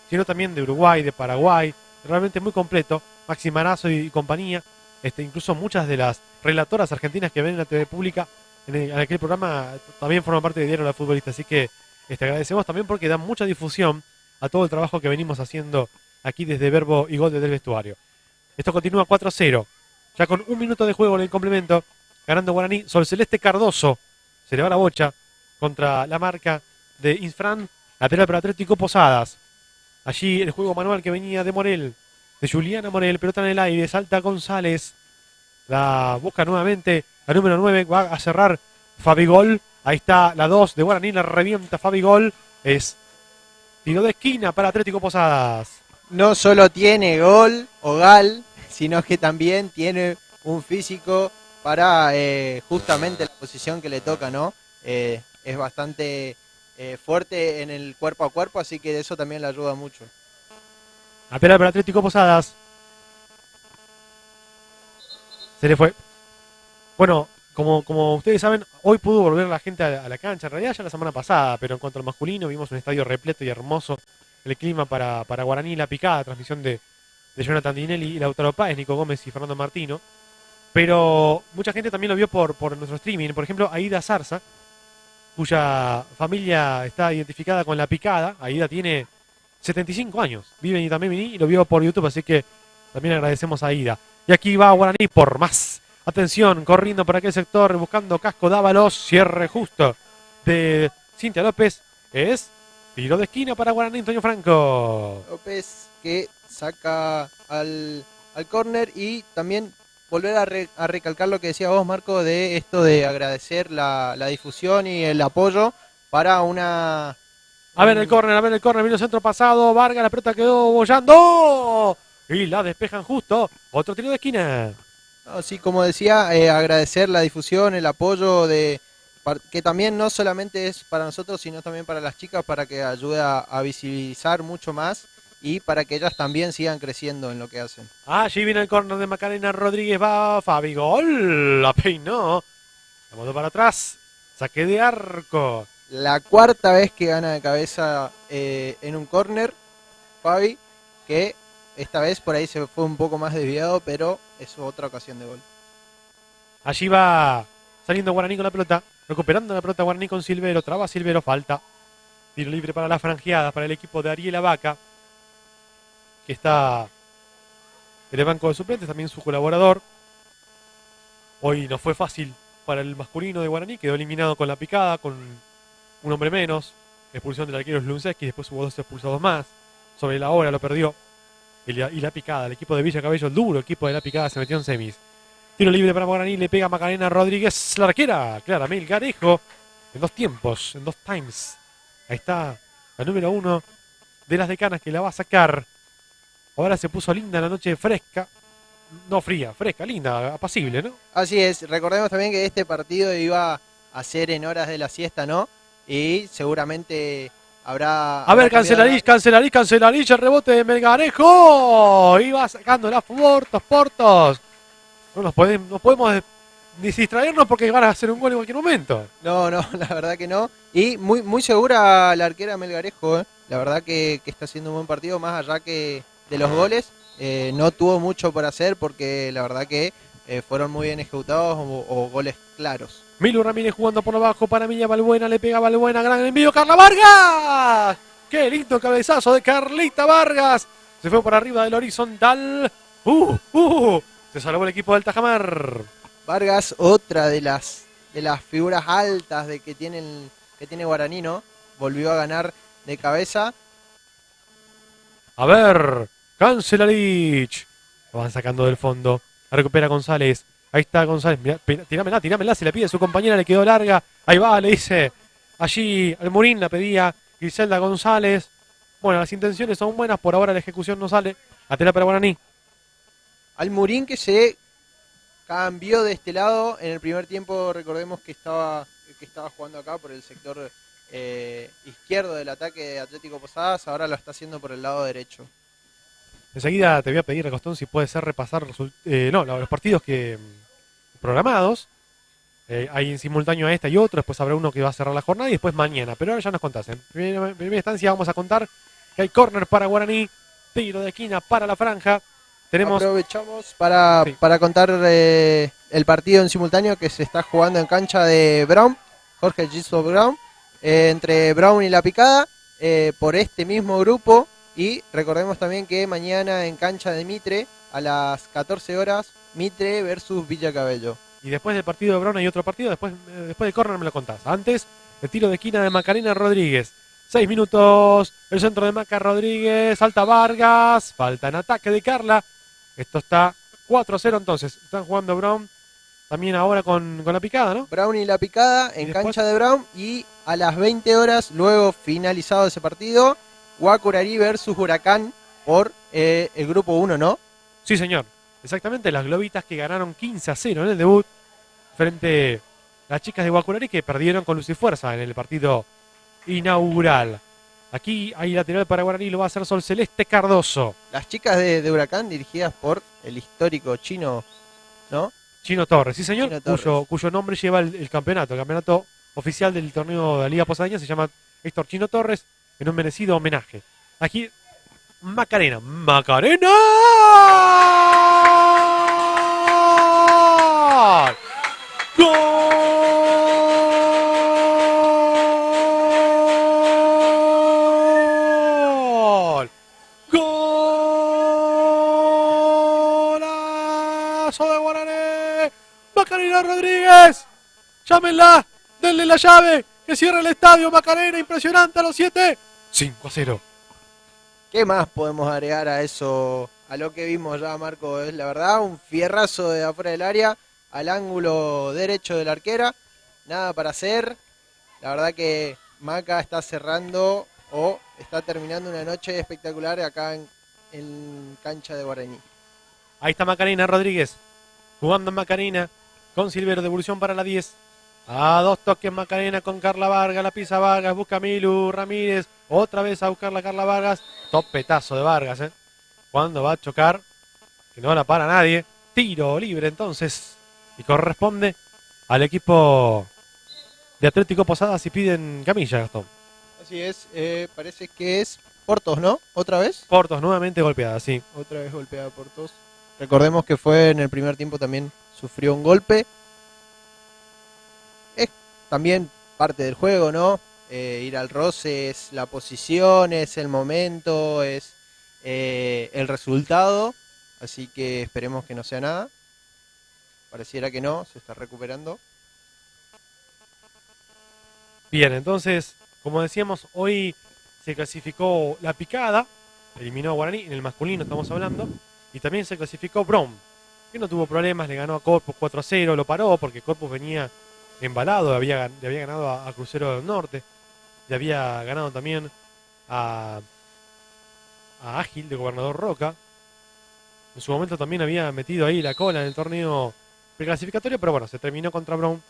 [SPEAKER 3] sino también de Uruguay, de Paraguay, realmente muy completo. Maxi Marazo y compañía, incluso muchas de las relatoras argentinas que ven en la TV pública en aquel programa también forman parte de Diario La Futbolista, así que agradecemos también porque dan mucha difusión a todo el trabajo que venimos haciendo aquí desde Verbo y Gol desde el vestuario. Esto continúa 4-0, ya con un minuto de juego en el complemento, ganando Guaraní. Sol Celeste Cardoso se le va la bocha contra la marca de Infran, lateral para Atlético Posadas. Allí el juego manual que venía de Morel, de Juliana Morel, pelota en el aire, salta González, la busca nuevamente la número 9, va a cerrar Fabigol, ahí está la 2 de Guaraní, la revienta Fabigol, es tiro de esquina para Atlético Posadas.
[SPEAKER 4] No solo tiene gol o gal, sino que también tiene un físico para justamente la posición que le toca, ¿no? Es bastante fuerte en el cuerpo a cuerpo, así que eso también le ayuda mucho.
[SPEAKER 3] Lateral para Atlético Posadas. Se le fue. Bueno, como ustedes saben, hoy pudo volver la gente a la cancha. En realidad ya la semana pasada, pero en cuanto al masculino, vimos un estadio repleto y hermoso. El clima para Guaraní, la picada, transmisión de Jonathan Dinelli, Lautaro Páez, Nico Gómez y Fernando Martino. Pero mucha gente también lo vio por nuestro streaming. Por ejemplo, Aida Zarza, cuya familia está identificada con la picada. Aida tiene 75 años, vive también y lo vio por YouTube, así que también agradecemos a Aida. Y aquí va Guaraní por más. Atención, corriendo por aquel sector, buscando Casco Dávalos, cierre justo de Cintia López. Es tiro de esquina para Guaraní, Antonio Franco.
[SPEAKER 4] López que saca al córner y también volver a recalcar lo que decía vos, Marco, de esto de agradecer la difusión y el apoyo para una...
[SPEAKER 3] A ver el córner, vino el centro pasado, Vargas, la pelota quedó bollando y la despejan justo, otro tiro de esquina.
[SPEAKER 4] Así como decía, agradecer la difusión, el apoyo que también no solamente es para nosotros, sino también para las chicas, para que ayude a visibilizar mucho más y para que ellas también sigan creciendo en lo que hacen.
[SPEAKER 3] Allí viene el córner de Macarena Rodríguez, va Fabigol, la peinó, la mandó para atrás, saque de arco,
[SPEAKER 4] la cuarta vez que gana de cabeza en un córner, Fabi, que esta vez por ahí se fue un poco más desviado, pero es otra ocasión de gol.
[SPEAKER 3] Allí va saliendo Guaraní con la pelota, recuperando la pelota Guaraní con Silvero, traba Silvero, falta. Tiro libre para la franjeada, para el equipo de Ariel Abaca, que está en el banco de suplentes, también su colaborador. Hoy no fue fácil para el masculino de Guaraní, quedó eliminado con la picada, con un hombre menos, expulsión del arquero Slunceski, después hubo 2 expulsados más, sobre la hora lo perdió. Y la picada, el equipo de Villa Cabello, el duro equipo de la picada, se metió en semis. Tiro libre para Guaraní, le pega Macarena Rodríguez, la arquera, Clara Melgarejo, en 2 tiempos, en 2 times. Ahí está la número 1 de las decanas que la va a sacar. Ahora se puso linda la noche, fresca, no fría, fresca, linda, apacible, ¿no?
[SPEAKER 4] Así es, recordemos también que este partido iba a ser en horas de la siesta, ¿no? Y seguramente habrá...
[SPEAKER 3] A ver, Cancelarich, el rebote de Melgarejo. Iba sacando las portos. No podemos distraernos porque van a hacer un gol en cualquier momento.
[SPEAKER 4] No, la verdad que no. Y muy segura la arquera Melgarejo, ¿eh? La verdad que está haciendo un buen partido, más allá que de los goles. No tuvo mucho por hacer porque la verdad que fueron muy bien ejecutados o goles claros.
[SPEAKER 3] Milu Ramírez jugando por abajo para Milla Balbuena, le pega Balbuena, gran envío, Carla Vargas. ¡Qué lindo cabezazo de Carlita Vargas! Se fue por arriba del horizontal. Se salvó el equipo del Tajamar.
[SPEAKER 4] Vargas, otra de las figuras altas que tiene Guaraní, ¿no? Volvió a ganar de cabeza.
[SPEAKER 3] A ver, Cancelarich. Lo van sacando del fondo. La recupera González. Ahí está González. Mirá, tirámela. Se la pide a su compañera, le quedó larga. Ahí va, le dice. Allí Almurín la pedía Griselda González. Bueno, las intenciones son buenas. Por ahora la ejecución no sale. Lateral para Guaraní.
[SPEAKER 4] Almurín que se cambió de este lado. En el primer tiempo recordemos que estaba jugando acá por el sector izquierdo del ataque de Atlético Posadas. Ahora lo está haciendo por el lado derecho.
[SPEAKER 3] Enseguida te voy a pedir, Recostón, si puede ser repasar los partidos programados. Hay en simultáneo a esta y otro. Después habrá uno que va a cerrar la jornada y después mañana. Pero ahora ya nos contás. En primera instancia vamos a contar que hay córner para Guaraní. Tiro de esquina para la franja.
[SPEAKER 4] Aprovechamos para contar el partido en simultáneo que se está jugando en cancha de Brown, Jorge Gisbo Brown, entre Brown y La Picada, por este mismo grupo. Y recordemos también que mañana en cancha de Mitre, a las 14 horas, Mitre versus Villa Cabello.
[SPEAKER 3] Y después del partido de Brown hay otro partido, después del córner me lo contás. Antes, el tiro de esquina de Macarena Rodríguez. 6 minutos, el centro de Maca Rodríguez, salta Vargas, falta en ataque de Carla. Esto está 4-0 entonces. Están jugando Brown también ahora con La Picada, ¿no?
[SPEAKER 4] Brown y La Picada en cancha de Brown. Y a las 20 horas, luego finalizado ese partido, Guacurarí versus Huracán por el grupo 1, ¿no?
[SPEAKER 3] Sí, señor. Exactamente, las globitas que ganaron 15-0 en el debut frente a las chicas de Guacurarí que perdieron con luz y fuerza en el partido inaugural. Aquí hay lateral para Guaraní, lo va a hacer Sol Celeste Cardoso.
[SPEAKER 4] Las chicas de Huracán dirigidas por el histórico Chino, ¿no?
[SPEAKER 3] Chino Torres, sí señor,
[SPEAKER 4] Chino Torres.
[SPEAKER 3] Cuyo nombre lleva el campeonato oficial del torneo de la Liga Posadeña, se llama Héctor Chino Torres, en un merecido homenaje. Aquí, Macarena. ¡Gol! ¡Golazo de Guaraní! Macarena Rodríguez. Llámenla, denle la llave, que cierre el estadio. Macarena, impresionante a los 7. 5-0.
[SPEAKER 4] ¿Qué más podemos agregar a eso, a lo que vimos ya, Marco? Es la verdad, un fierrazo de afuera del área, al ángulo derecho de la arquera. Nada para hacer. La verdad que Maca está cerrando o está terminando una noche espectacular acá en cancha de Guaraní.
[SPEAKER 3] Ahí está Macarena Rodríguez, jugando en Macarena, con Silvero, devolución para la 10. A 2 toques Macarena con Carla Vargas, la pisa Vargas, busca a Milu Ramírez, otra vez a buscar la Carla Vargas, topetazo de Vargas, cuando va a chocar, que no la para nadie, tiro libre entonces, y corresponde al equipo de Atlético Posadas y piden camilla, Gastón.
[SPEAKER 4] Así es, parece que es Portos, ¿no? ¿Otra vez?
[SPEAKER 3] Portos nuevamente golpeada, sí.
[SPEAKER 4] Otra vez golpeada Portos. Recordemos que fue en el primer tiempo también sufrió un golpe. Es también parte del juego, ¿no? Ir al roce es la posición, es el momento, es el resultado. Así que esperemos que no sea nada. Pareciera que no, se está recuperando.
[SPEAKER 3] Bien, entonces, como decíamos, hoy se clasificó La Picada, eliminó a Guaraní, en el masculino estamos hablando, y también se clasificó Brown, que no tuvo problemas, le ganó a Corpus 4-0, lo paró porque Corpus venía embalado, le había ganado a Crucero del Norte, le había ganado también a Ágil de Gobernador Roca. En su momento también había metido ahí la cola en el torneo preclasificatorio, pero bueno, se terminó contra Brown,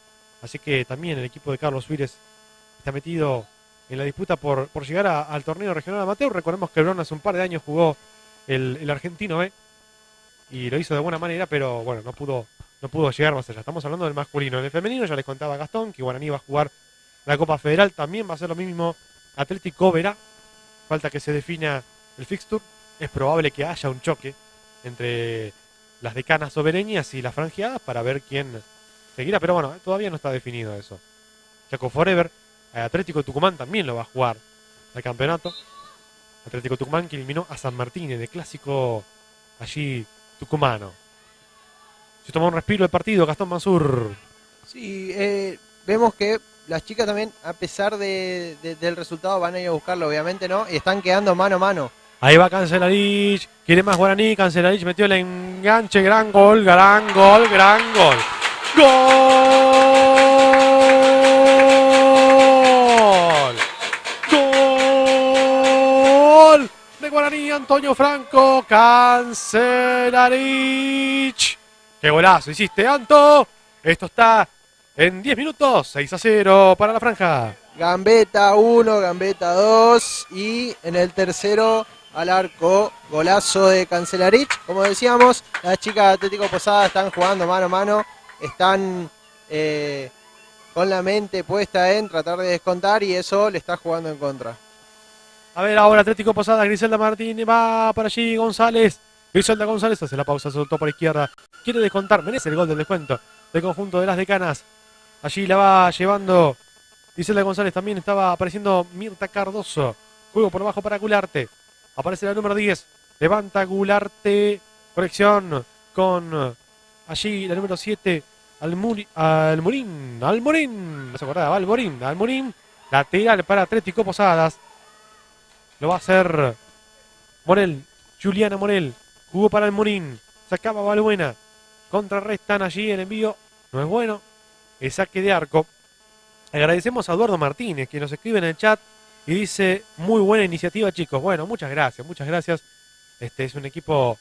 [SPEAKER 3] así que también el equipo de Carlos Suírez está metido en la disputa por llegar al torneo regional amateur. Recordemos que Brown hace un par de años jugó el argentino B y lo hizo de buena manera, pero bueno, no pudo llegar más allá. Estamos hablando del masculino. En el femenino ya les contaba Gastón que Guaraní va a jugar la Copa Federal, también va a ser lo mismo Atlético Verá. Falta que se defina el fixture. Es probable que haya un choque entre las decanas sobereñas y las franjeadas para ver quién seguirá, pero bueno, todavía no está definido eso. Chaco Forever, Atlético Tucumán también lo va a jugar al campeonato. Atlético Tucumán que eliminó a San Martín en el clásico allí tucumano. Se tomó un respiro el partido, Gastón Mansur.
[SPEAKER 4] Sí, vemos que las chicas también, a pesar del resultado, van a ir a buscarlo, obviamente, ¿no? Y están quedando mano a mano.
[SPEAKER 3] Ahí va Cancelarich, quiere más Guaraní, Cancelarich metió el enganche, gran gol, gran gol, gran gol. ¡Gol! ¡Gol! De Guaraní, Antonio Franco, Cancelarich. ¡Qué golazo hiciste, Anto! Esto está en 10 minutos, 6-0 para la franja.
[SPEAKER 4] Gambetta 1, Gambetta 2 y en el tercero al arco, golazo de Cancelarich. Como decíamos, las chicas de Atlético Posadas están jugando mano a mano, están con la mente puesta en tratar de descontar y eso le está jugando en contra.
[SPEAKER 3] A ver ahora Atlético Posadas, Griselda Martínez, va para allí González. Griselda González hace la pausa, soltó por izquierda. Quiere descontar, merece el gol del descuento del conjunto de las decanas. Allí la va llevando Griselda González, también estaba apareciendo Mirta Cardoso. Juego por abajo para Gularte. Aparece la número 10. Levanta Gularte. Corrección con allí la número 7. Almorín. No se acordaba. Almorín. Lateral para Atlético Posadas. Lo va a hacer Morel. Juliana Morel. Jugó para Almorín. Sacaba Balbuena. Contrarrestan allí el envío. No es bueno. El saque de arco. Agradecemos a Eduardo Martínez que nos escribe en el chat y dice, muy buena iniciativa, chicos. Bueno, muchas gracias, muchas gracias. Este es un equipo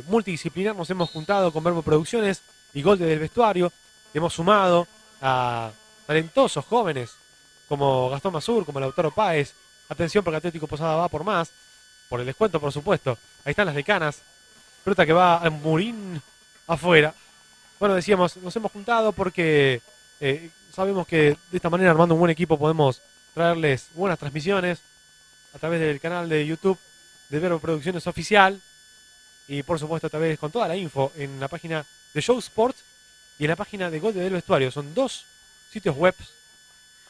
[SPEAKER 3] multidisciplinar. Nos hemos juntado con Verbo Producciones y Gol del Vestuario. Hemos sumado a talentosos jóvenes como Gastón Masur, como Lautaro Páez. Atención porque Atlético Posada va por más. Por el descuento, por supuesto. Ahí están las decanas. Pelota que va a Murín afuera. Bueno, decíamos, nos hemos juntado porque sabemos que de esta manera, armando un buen equipo, podemos traerles buenas transmisiones a través del canal de YouTube de Verbo Producciones Oficial y por supuesto a través con toda la info en la página de Show Sports y en la página de Gol del Vestuario. Son dos sitios web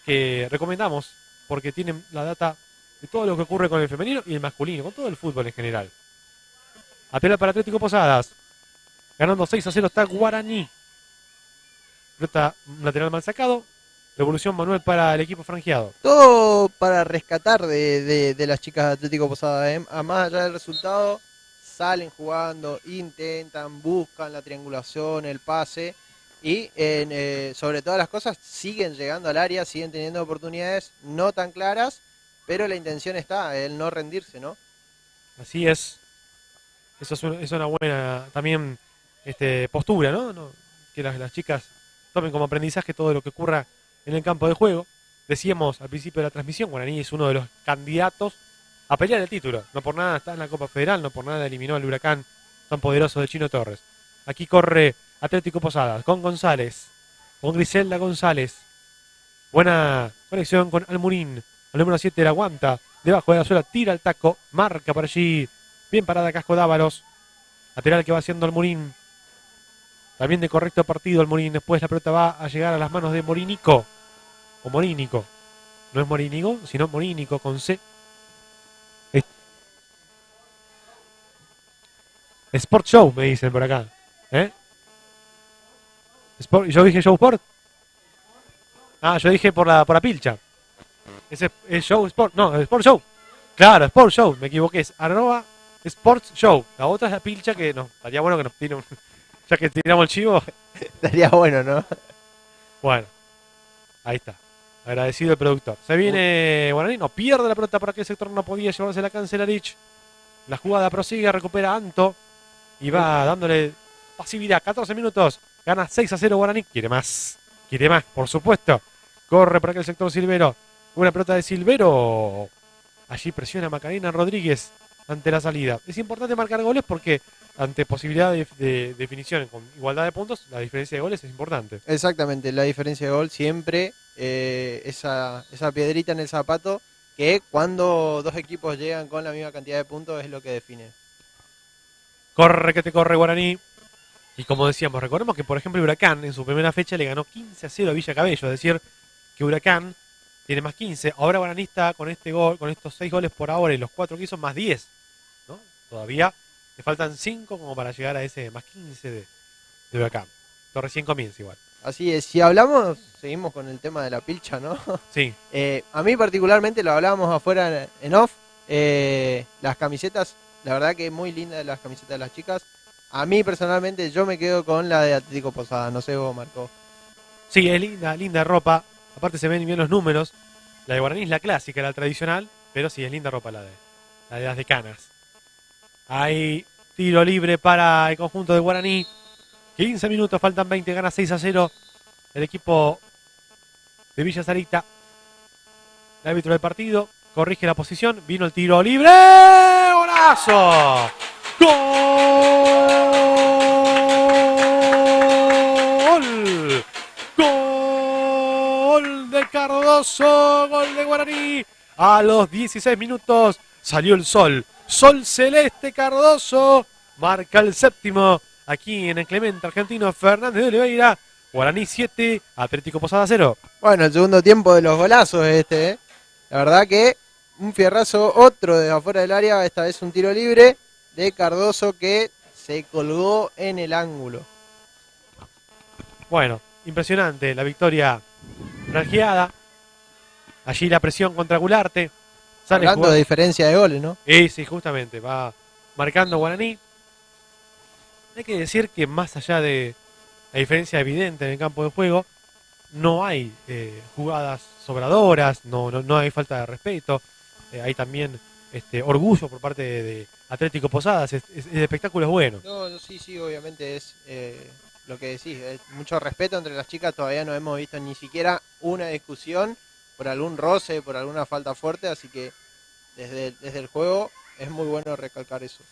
[SPEAKER 3] que recomendamos porque tienen la data de todo lo que ocurre con el femenino y el masculino, con todo el fútbol en general. Apela para Atlético Posadas. Ganando 6-0 está Guaraní. Pelota lateral mal sacado. Revolución Manuel para el equipo franjeado.
[SPEAKER 4] Todo para rescatar de las chicas de Atlético Posadas, ¿eh? A más allá del resultado, salen jugando, intentan, buscan la triangulación, el pase y sobre todas las cosas siguen llegando al área, siguen teniendo oportunidades no tan claras, pero la intención está, el no rendirse, ¿no?
[SPEAKER 3] Así es. Eso es una buena también postura, ¿no? Que las chicas tomen como aprendizaje todo lo que ocurra en el campo de juego. Decíamos al principio de la transmisión, Guaraní es uno de los candidatos a pelear el título. No por nada está en la Copa Federal, no por nada eliminó al Huracán tan poderoso de Chino Torres. Aquí corre Atlético Posadas con González, con Griselda González. Buena conexión con Almurín. El número 7 la aguanta. Debajo de la suela tira el taco. Marca por allí. Bien parada Casco Dávalos. Lateral que va haciendo Almurín. También de correcto partido Almurín. Después la pelota va a llegar a las manos de Morínico. O Morínico. No es Morínico, sino Morínico con C. Sport Show, me dicen por acá. ¿Yo dije Show Sport? Ah, yo dije por la pilcha. Ese es Show Sport. No, Sport Show. Claro, Sport Show. Me equivoqué. Es @Sports Show. La otra es la pilcha que no. Estaría bueno que nos tire ya que tiramos el chivo.
[SPEAKER 4] Estaría bueno, ¿no?
[SPEAKER 3] Bueno. Ahí está. Agradecido el productor. Se viene Guaraní. No pierde la pelota por aquel sector. No podía llevarse la Cancelarich. La jugada prosigue. Recupera Anto. Y va dándole pasividad. 14 minutos. Gana 6-0 Guaraní. Quiere más. Quiere más, por supuesto. Corre por aquel sector Silvero. Una pelota de Silvero. Allí presiona Macarena Rodríguez ante la salida. Es importante marcar goles porque ante posibilidad de definición con igualdad de puntos, la diferencia de goles es importante.
[SPEAKER 4] Exactamente, la diferencia de gol siempre, esa piedrita en el zapato, que cuando dos equipos llegan con la misma cantidad de puntos es lo que define.
[SPEAKER 3] Corre que te corre Guaraní. Y como decíamos, recordemos que por ejemplo Huracán en su primera fecha le ganó 15-0 a Villa Cabello, es decir, que Huracán tiene más 15. Ahora Guaraní está con este gol, con estos 6 goles por ahora y los 4 que hizo más 10, ¿no? Todavía le faltan 5 como para llegar a ese más 15 de Huracán. Esto recién comienza igual.
[SPEAKER 4] Así es, si hablamos, seguimos con el tema de la pilcha, ¿no?
[SPEAKER 3] Sí.
[SPEAKER 4] A mí particularmente, lo hablábamos afuera en off, las camisetas, la verdad que es muy linda las camisetas de las chicas. A mí personalmente yo me quedo con la de Atlético Posada, no sé vos, Marco.
[SPEAKER 3] Sí, es linda ropa. Aparte se ven bien los números. La de Guaraní es la clásica, la tradicional, pero sí es linda ropa la de las decanas. Hay tiro libre para el conjunto de Guaraní. 15 minutos, faltan 20, gana 6-0 el equipo de Villa Sarita. El árbitro del partido corrige la posición, vino el tiro libre. ¡Golazo! ¡Gol! ¡Gol de Cardoso! ¡Gol de Guaraní! A los 16 minutos salió el sol. Sol celeste Cardoso. Marca el séptimo. Aquí en el Clemente Argentino Fernández de Oliveira. Guaraní 7, Atlético Posada 0.
[SPEAKER 4] Bueno, el segundo tiempo de los golazos La verdad que un fierrazo, otro de afuera del área. Esta vez un tiro libre de Cardoso que se colgó en el ángulo.
[SPEAKER 3] Bueno, impresionante la victoria franjeada. Allí la presión contra Gularte.
[SPEAKER 4] Hablando de diferencia de goles, ¿no?
[SPEAKER 3] Sí, justamente. Va marcando Guaraní. Hay que decir que más allá de la diferencia evidente en el campo de juego, no hay jugadas sobradoras, no hay falta de respeto. Hay también orgullo por parte de Atlético Posadas. El espectáculo es bueno.
[SPEAKER 4] No, sí, obviamente es lo que decís. Mucho respeto entre las chicas. Todavía no hemos visto ni siquiera una discusión por algún roce, por alguna falta fuerte. Así que desde el juego es muy bueno recalcar eso.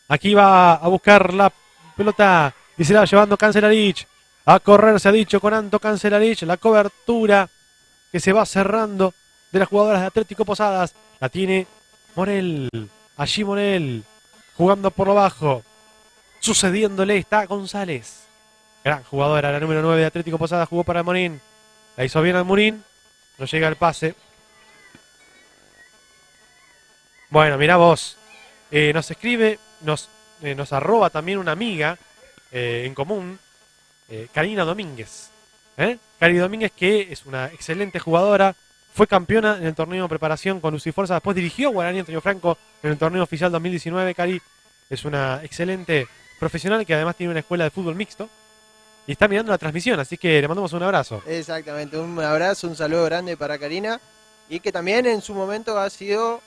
[SPEAKER 3] Aquí va a buscar la pelota y se la va llevando Cancelarich. A correr se ha dicho con Anto Cancelarich. La cobertura que se va cerrando de las jugadoras de Atlético Posadas. La tiene Morel. Allí Morel jugando por lo bajo. Sucediéndole está González. Gran jugadora, la número 9 de Atlético Posadas. Jugó para Morín. La hizo bien al Morín. No llega el pase. Bueno, mirá vos. Nos escribe, nos arroba también una amiga en común, Karina Domínguez. Karina Domínguez, que es una excelente jugadora, fue campeona en el torneo de preparación con Luciforza, después dirigió a Guaraní Antonio Franco en el torneo oficial 2019. Cari es una excelente profesional que además tiene una escuela de fútbol mixto y está mirando la transmisión, así que le mandamos un abrazo.
[SPEAKER 4] Exactamente, un abrazo, un saludo grande para Karina y que también en su momento ha sido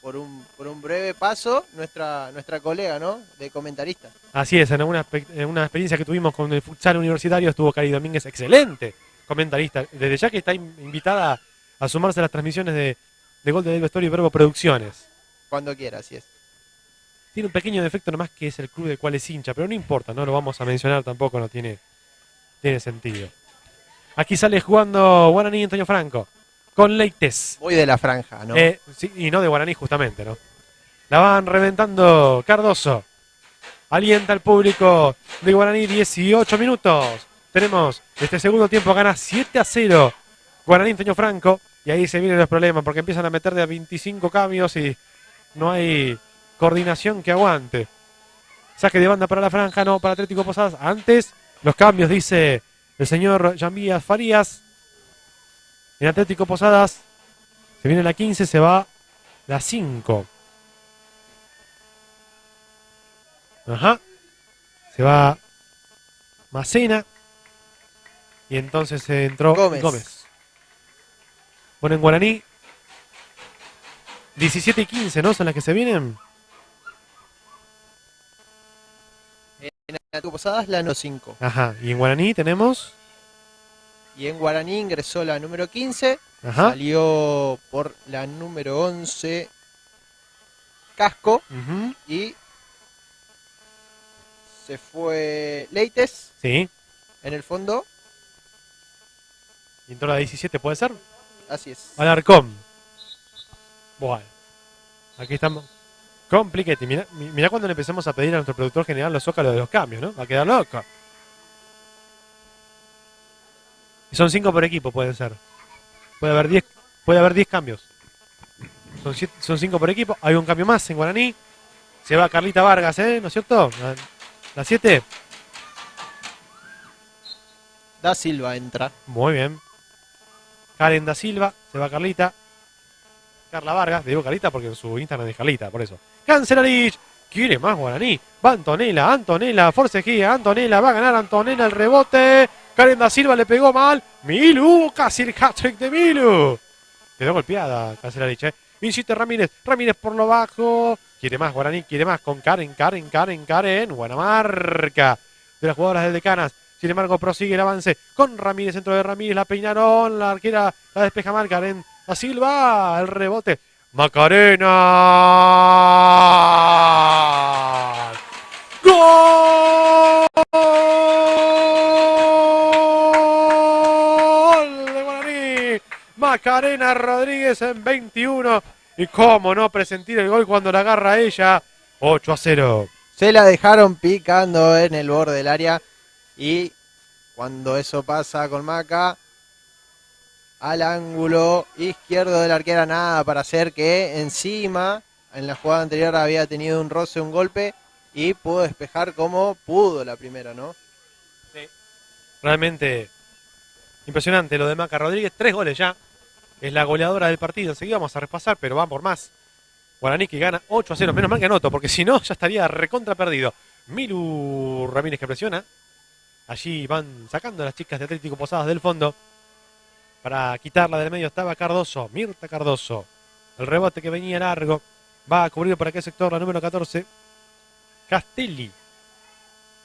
[SPEAKER 4] por un breve paso nuestra colega, ¿no? De comentarista.
[SPEAKER 3] Así es, en una experiencia que tuvimos con el futsal universitario estuvo Cari Domínguez, excelente comentarista. Desde ya que está invitada a sumarse a las transmisiones de Gol del Vestuario y Verbo Producciones.
[SPEAKER 4] Cuando quiera, así es.
[SPEAKER 3] Tiene un pequeño defecto nomás que es el club del cual es hincha, pero no importa, no lo vamos a mencionar tampoco, no tiene sentido. Aquí sale jugando Guaraní Antonio Franco. Con Leites.
[SPEAKER 4] Muy de la franja, ¿no?
[SPEAKER 3] Sí, y no de Guaraní justamente, ¿no? La van reventando Cardoso. Alienta al público de Guaraní, 18 minutos. Tenemos este segundo tiempo, gana 7-0 Guaraní Antonio Franco. Y ahí se vienen los problemas porque empiezan a meter de a 25 cambios y no hay coordinación que aguante. Saque de banda para la franja, no, para Atlético Posadas. Antes, los cambios, dice el señor Yambías Farías. En Atlético Posadas se viene la 15, se va la 5. Ajá. Se va Macena. Y entonces se entró Gómez. Bueno, en Guaraní 17 y 15, ¿no? Son las que se vienen.
[SPEAKER 4] En Atlético Posadas la número 5.
[SPEAKER 3] Ajá. Y en Guaraní tenemos.
[SPEAKER 4] Y en Guaraní ingresó la número 15.
[SPEAKER 3] Ajá.
[SPEAKER 4] Salió por la número 11 Casco.
[SPEAKER 3] Ujú.
[SPEAKER 4] Y se fue Leites
[SPEAKER 3] Sí.
[SPEAKER 4] en el fondo.
[SPEAKER 3] Y entró la 17, ¿puede ser?
[SPEAKER 4] Así es.
[SPEAKER 3] Alarcón. Bueno. Aquí estamos. Compliquete. Mirá cuando le empecemos a pedir a nuestro productor general los zócalos de los cambios, ¿no? Va a quedar loco. Y son 5 por equipo, puede ser. Puede haber 10 cambios. Son 5 por equipo. Hay un cambio más en Guaraní. Se va Carlita Vargas, ¿no es cierto? La 7.
[SPEAKER 4] Da Silva entra.
[SPEAKER 3] Muy bien. Karen da Silva. Se va Carlita. Carla Vargas. Le digo Carlita porque en su Instagram es Carlita, por eso. Cancelarich. Quiere más Guaraní. Va Antonella. Forcejía. Antonella. Va a ganar Antonella el rebote. Karen da Silva le pegó mal. Milu. Casi el hat-trick de Milu. Quedó golpeada Cancelarich, Insiste Ramírez. Ramírez por lo bajo. Quiere más Guaraní. Quiere más con Karen. Buena marca de las jugadoras del Decanas. Sin embargo, prosigue el avance con Ramírez. Centro de Ramírez. La peinaron. La arquera la despeja mal. Karen da Silva. El rebote. Macarena. ¡Gol! De Guaraní. Macarena Rodríguez en 21. Y cómo no presentir el gol cuando la agarra ella. 8-0.
[SPEAKER 4] Se la dejaron picando en el borde del área. Y cuando eso pasa con Maca, al ángulo izquierdo de la arquera, nada para hacer, que encima en la jugada anterior había tenido un roce, un golpe, y pudo despejar como pudo la primera, ¿no?
[SPEAKER 3] Sí. Realmente impresionante lo de Maca Rodríguez. 3 goles ya. Es la goleadora del partido. Enseguida vamos a repasar, pero va por más. Guaraní que gana 8-0. Menos mal que anoto, porque si no ya estaría recontra perdido. Milu Ramírez que presiona. Allí van sacando a las chicas de Atlético Posadas del fondo. Para quitarla del medio estaba Cardoso. Mirta Cardoso. El rebote que venía largo. Va a cubrir por aquel sector la número 14. Castelli.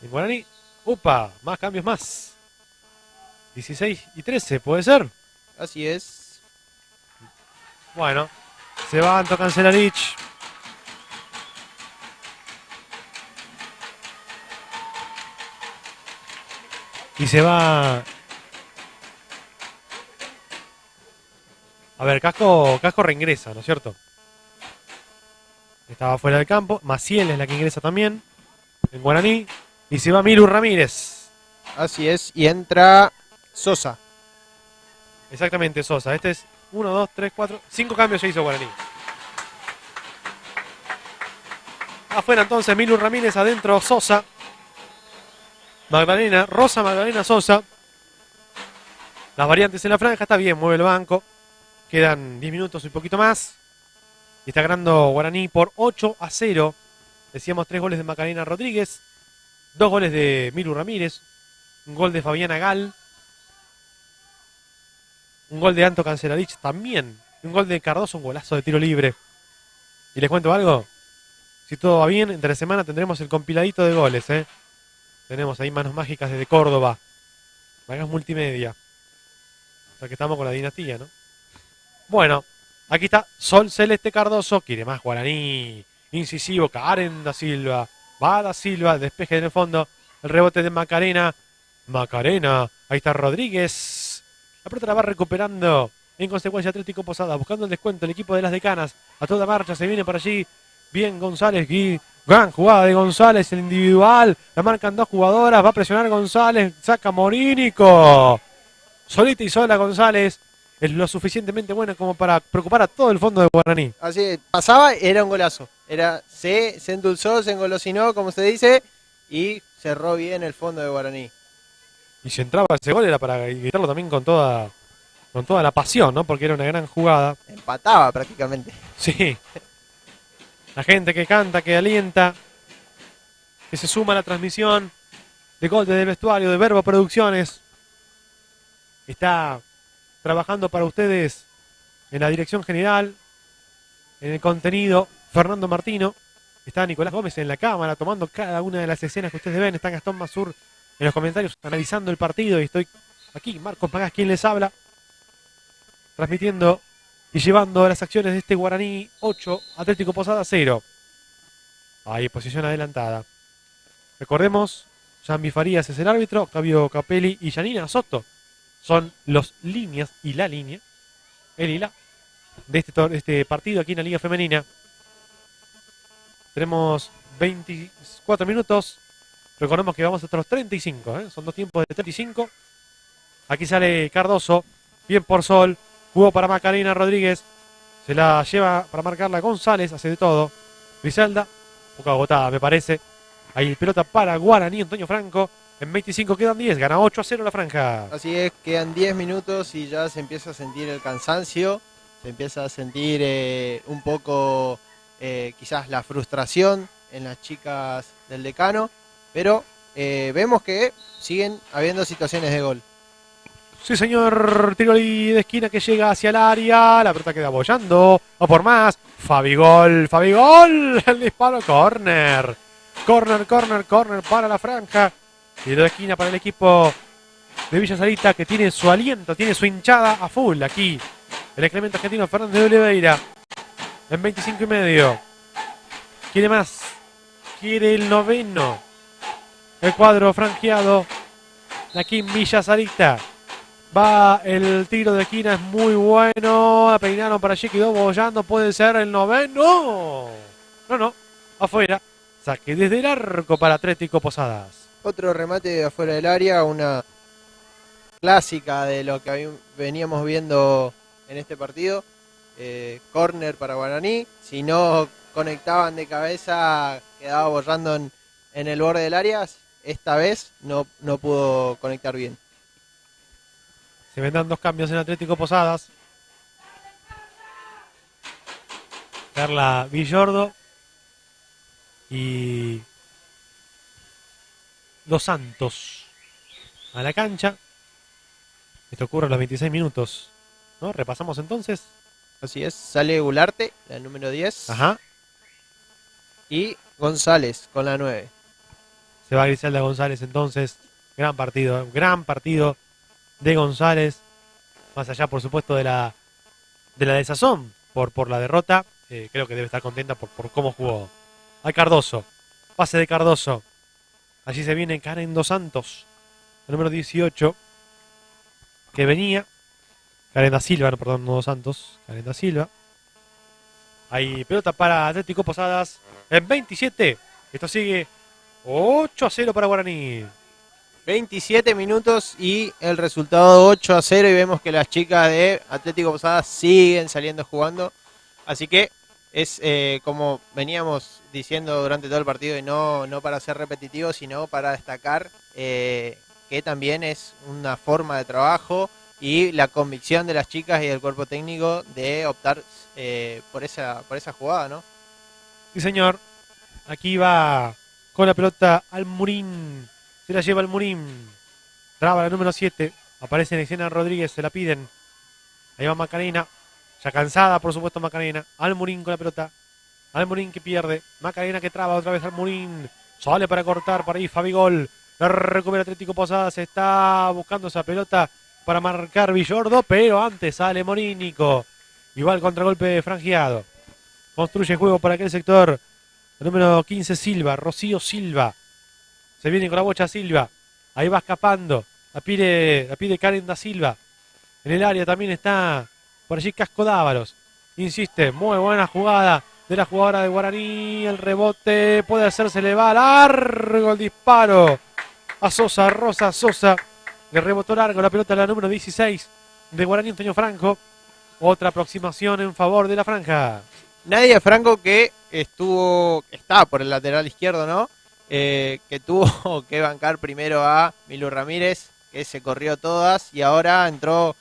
[SPEAKER 3] En Guaraní. Upa, más cambios más. 16 y 13, ¿puede ser?
[SPEAKER 4] Así es.
[SPEAKER 3] Bueno, se va Anto Cancelarich. Y se va. A ver, Casco reingresa, ¿no es cierto? Estaba fuera del campo. Maciel es la que ingresa también. En Guaraní. Y se va Milu Ramírez.
[SPEAKER 4] Así es. Y entra Sosa.
[SPEAKER 3] Exactamente, Sosa. Este es 1, 2, 3, 4. 5 cambios ya hizo Guaraní. Afuera entonces Milu Ramírez, adentro Sosa. Rosa Magdalena Sosa. Las variantes en la franja, está bien, mueve el banco. Quedan 10 minutos y un poquito más. Y está ganando Guaraní por 8-0. Decíamos 3 goles de Macarena Rodríguez. 2 goles de Milu Ramírez. Un gol de Fabiana Gal. Un gol de Anto Cancelarich también. Y un gol de Cardoso, un golazo de tiro libre. Y les cuento algo. Si todo va bien, entre semana tendremos el compiladito de goles, Tenemos ahí manos mágicas desde Córdoba. Vagas Multimedia. O sea que estamos con la dinastía, ¿no? Bueno, aquí está Sol Celeste Cardoso. Quiere más Guaraní. Incisivo, Karen da Silva. Va da Silva, despeje en el fondo. El rebote de Macarena. Macarena. Ahí está Rodríguez. La pelota la va recuperando en consecuencia Atlético Posadas, buscando el descuento el equipo de las Decanas. A toda marcha se viene por allí. Bien González, gran jugada de González, el individual. La marcan dos jugadoras, va a presionar González, saca Morínico. Solita y sola González. Es lo suficientemente bueno como para preocupar a todo el fondo de Guaraní.
[SPEAKER 4] Así pasaba, era un golazo. Se endulzó, se engolosinó, como se dice, y cerró bien el fondo de Guaraní.
[SPEAKER 3] Y si entraba ese gol era para gritarlo también con toda la pasión, ¿no? Porque era una gran jugada.
[SPEAKER 4] Empataba prácticamente.
[SPEAKER 3] Sí. La gente que canta, que alienta, que se suma a la transmisión de Gol desde el Vestuario, de Verbo Producciones. Está trabajando para ustedes en la dirección general, en el contenido, Fernando Martino. Está Nicolás Gómez en la cámara tomando cada una de las escenas que ustedes ven. Está Gastón Mazur en los comentarios analizando el partido. Y estoy aquí, Marcos Pagás, quien les habla, transmitiendo y llevando las acciones de este Guaraní 8, Atlético Posadas 0. Ahí, posición adelantada. Recordemos, Jambi Farías es el árbitro, Octavio Capelli y Janina Soto son los líneas y la línea, el y la, de este partido aquí en la Liga Femenina. Tenemos 24 minutos. Recordemos que vamos hasta los 35, son dos tiempos de 35. Aquí sale Cardoso, bien por Sol, jugó para Macarena Rodríguez, se la lleva para marcarla González, hace de todo. Griselda, poco agotada me parece. Ahí pelota para Guaraní, Antonio Franco. En 25 quedan 10, gana 8-0 la franja.
[SPEAKER 4] Así es, quedan 10 minutos y ya se empieza a sentir el cansancio, se empieza a sentir un poco quizás la frustración en las chicas del Decano, pero vemos que siguen habiendo situaciones de gol.
[SPEAKER 3] Sí, señor, tiro de esquina que llega hacia el área, la pelota queda bollando, o por más, Fabigol, el disparo, córner para la franja. Tiro de esquina para el equipo de Villa Sarita, que tiene su aliento, tiene su hinchada a full aquí. El excremento argentino Fernández de Oliveira. En 25 y medio. Quiere más. Quiere el noveno. El cuadro franqueado. Aquí en Villa Sarita. Va el tiro de esquina, es muy bueno. La peinaron para allí, quedó bollando. Puede ser el noveno. No. Afuera. Saque desde el arco para Atlético Posadas.
[SPEAKER 4] Otro remate de afuera del área, una clásica de lo que veníamos viendo en este partido. Córner para Guaraní. Si no conectaban de cabeza, quedaba bollando en el borde del área. Esta vez no pudo conectar bien.
[SPEAKER 3] Se vendrán dos cambios en Atlético Posadas. Carla Villordo y Dos Santos a la cancha. Esto ocurre a los 26 minutos, ¿no? Repasamos entonces.
[SPEAKER 4] Así es, sale Gularte, la número 10.
[SPEAKER 3] Ajá.
[SPEAKER 4] Y González con la 9.
[SPEAKER 3] Se va Griselda González entonces. Gran partido de González. Más allá, por supuesto, de la desazón por la derrota. Creo que debe estar contenta por cómo jugó. Hay Cardoso. Pase de Cardoso. Allí se viene Karen Dos Santos, el número 18, que venía. Karen da Silva, no Dos Santos. Karen da Silva. Hay pelota para Atlético Posadas en 27. Esto sigue 8-0 para Guaraní.
[SPEAKER 4] 27 minutos y el resultado 8-0 y vemos que las chicas de Atlético Posadas siguen saliendo jugando. Así que es como veníamos diciendo durante todo el partido y no para ser repetitivo, sino para destacar que también es una forma de trabajo y la convicción de las chicas y del cuerpo técnico de optar por esa jugada, ¿no?
[SPEAKER 3] Sí, señor. Aquí va con la pelota Almurín. Se la lleva Almurín. Traba la número 7. Aparece en escena Rodríguez, se la piden. Ahí va Macarena. Ya cansada, por supuesto, Macarena. Almurín con la pelota. Almurín que pierde. Macarena que traba otra vez Almurín. Sale para cortar por ahí Fabigol. La recupera Atlético Posadas. Está buscando esa pelota para marcar Villordo. Pero antes sale Morínico. Y va el contragolpe franjeado. Construye juego para aquel sector. El número 15 Silva. Rocío Silva. Se viene con la bocha Silva. Ahí va escapando. La pide Karen da Silva. En el área también está por allí Casco Dávalos. Insiste, muy buena jugada de la jugadora de Guaraní. El rebote puede hacerse, le va largo el disparo a Sosa, Rosa Sosa. Le rebotó largo la pelota a la número 16 de Guaraní, Antonio Franco. Otra aproximación en favor de la franja.
[SPEAKER 4] Nadia Franco que está por el lateral izquierdo, ¿no? Que tuvo que bancar primero a Milu Ramírez, que se corrió todas y ahora entró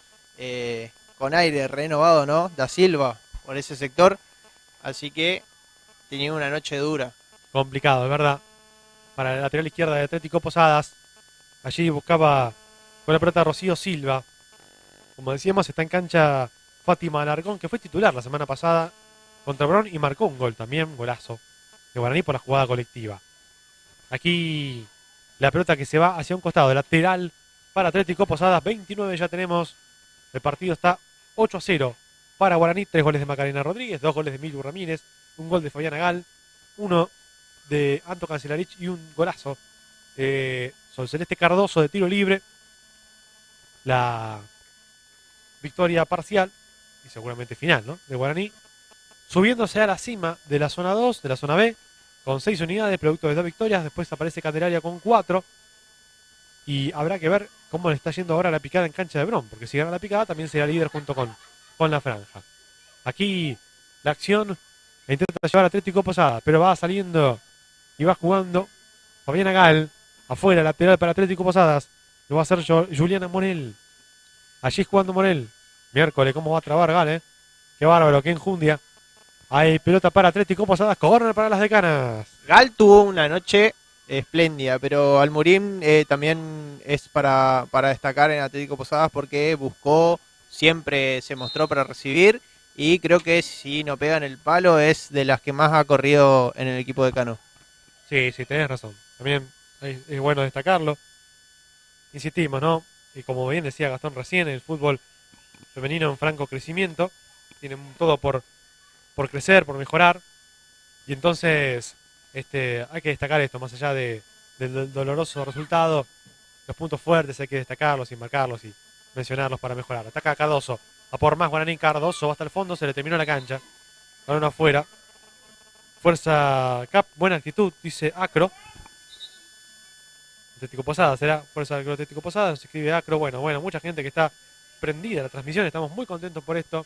[SPEAKER 4] con aire renovado, ¿no? Da Silva por ese sector. Así que tenía una noche dura.
[SPEAKER 3] Complicado, es verdad. Para la lateral izquierda de Atlético Posadas. Allí buscaba con la pelota Rocío Silva. Como decíamos, está en cancha Fátima Alarcón, que fue titular la semana pasada contra Bron y marcó un gol también, golazo de Guaraní por la jugada colectiva. Aquí la pelota que se va hacia un costado, de lateral para Atlético Posadas. 29 ya tenemos. El partido está 8-0 para Guaraní. 3 goles de Macarena Rodríguez, 2 goles de Milu Ramírez, un gol de Fabiana Gal, uno de Anto Cancelarich y un golazo Sol Celeste Cardoso de tiro libre. La victoria parcial y seguramente final, ¿no?, de Guaraní, subiéndose a la cima de la zona 2, de la zona B, con 6 unidades, producto de 2 victorias. Después aparece Candelaria con 4. Y habrá que ver cómo le está yendo ahora la picada en cancha de Bron, porque si gana la picada también será líder junto con la franja. Aquí la acción la intenta llevar Atlético Posada, pero va saliendo y va jugando Fabiana Gal, afuera, lateral para Atlético Posadas. Lo va a hacer Juliana Morel. Allí jugando Morel. Miércoles, cómo va a trabar Gal, qué bárbaro, qué enjundia. Hay pelota para Atlético Posadas, córner para las decanas.
[SPEAKER 4] Gal tuvo una noche espléndida, pero Almurín también es para destacar en Atlético Posadas porque buscó, siempre se mostró para recibir y creo que si no pega en el palo es de las que más ha corrido en el equipo de Cano.
[SPEAKER 3] Sí, tenés razón. También es bueno destacarlo. Insistimos, ¿no? Y como bien decía Gastón recién, el fútbol femenino en franco crecimiento. Tienen todo por crecer, por mejorar. Y entonces hay que destacar esto, más allá del doloroso resultado. Los puntos fuertes hay que destacarlos y marcarlos y mencionarlos para mejorar. Ataca Cardoso. A por más Guaraní. Cardoso va hasta el fondo, se le terminó la cancha. Balón afuera. Fuerza Cap, buena actitud, dice Acro. Atlético Posada, será Fuerza Atlético Posada, se escribe Acro. Bueno, mucha gente que está prendida a la transmisión, estamos muy contentos por esto.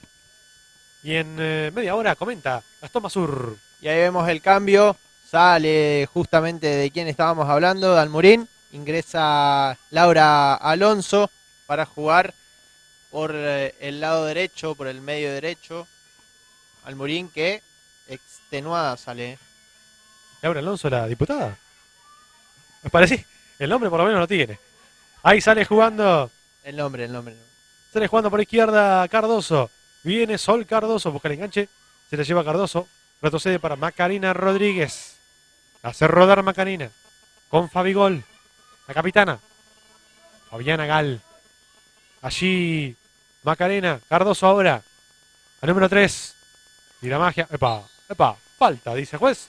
[SPEAKER 3] Y en media hora comenta Gastón Mazur.
[SPEAKER 4] Y ahí vemos el cambio, sale justamente de quien estábamos hablando, de Almurín. Ingresa Laura Alonso para jugar por el lado derecho, por el medio derecho. Almurín que extenuada sale.
[SPEAKER 3] Laura Alonso, la diputada. Me parece, el nombre por lo menos lo tiene. Ahí sale jugando.
[SPEAKER 4] El nombre.
[SPEAKER 3] Sale jugando por izquierda Cardoso. Viene Sol Cardoso, busca el enganche. Se la lleva Cardoso. Retrocede para Macarena Rodríguez. Hace rodar Macarena. Con Fabigol. La capitana. Fabiana Gal. Allí Macarena. Cardoso ahora. Al número 3. Y la magia. Epa. Falta, dice juez.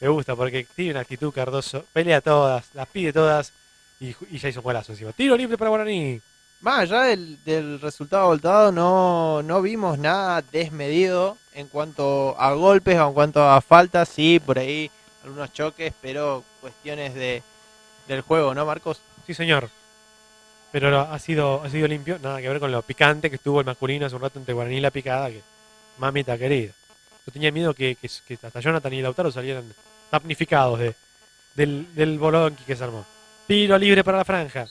[SPEAKER 3] Me gusta porque tiene una actitud Cardoso. Pelea todas. Las pide todas. Y ya hizo un golazo encima. Tiro libre para Guaraní.
[SPEAKER 4] Más allá del resultado abultado, no vimos nada desmedido en cuanto a golpes o en cuanto a faltas. Sí, por ahí algunos choques, pero cuestiones del juego, ¿no, Marcos?
[SPEAKER 3] Sí, señor. Pero ha sido limpio. Nada que ver con lo picante que estuvo el masculino hace un rato entre Guaraní y la picada. Que mamita querida. Yo tenía miedo que hasta Jonathan y Lautaro salieran damnificados del bolón que se armó. Tiro libre para la franja.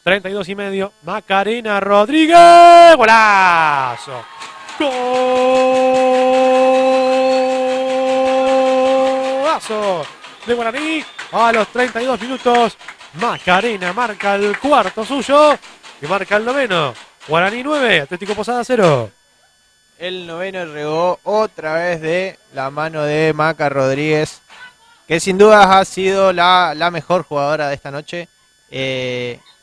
[SPEAKER 3] 32 y medio. Macarena Rodríguez. ¡Golazo! ¡Golazo! De Guaraní. A los 32 minutos. Macarena marca el cuarto suyo. Y marca el noveno. Guaraní 9. Atlético Posada 0.
[SPEAKER 4] El noveno regó otra vez de la mano de Maca Rodríguez, que sin dudas ha sido la mejor jugadora de esta noche.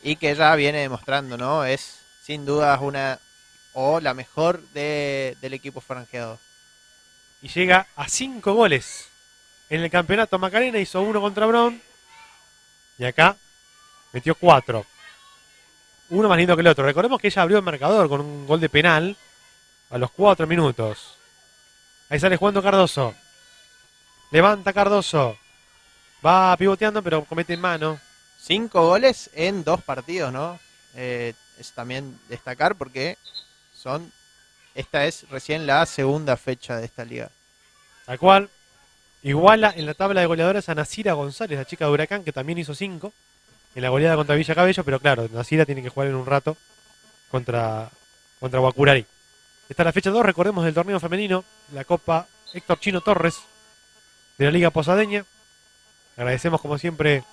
[SPEAKER 4] Y que ya viene demostrando, ¿no? Es sin dudas la mejor del equipo franjeado.
[SPEAKER 3] Y llega a 5 goles. En el campeonato Macarena hizo 1 contra Bron. Y acá metió 4. uno más lindo que el otro. Recordemos que ella abrió el marcador con un gol de penal a los 4 minutos. Ahí sale jugando Cardoso. Levanta Cardoso. Va pivoteando, pero comete en mano.
[SPEAKER 4] 5 goles en 2 partidos, ¿no? Es también destacar porque esta es recién la segunda fecha de esta liga.
[SPEAKER 3] Tal cual. Iguala en la tabla de goleadores a Nasira González, la chica de Huracán, que también hizo 5 en la goleada contra Villa Cabello, pero claro, Nasira tiene que jugar en un rato contra Guacurari. Esta es la fecha 2, recordemos, del torneo femenino, la Copa Héctor Chino Torres de la Liga Posadeña. Agradecemos como siempre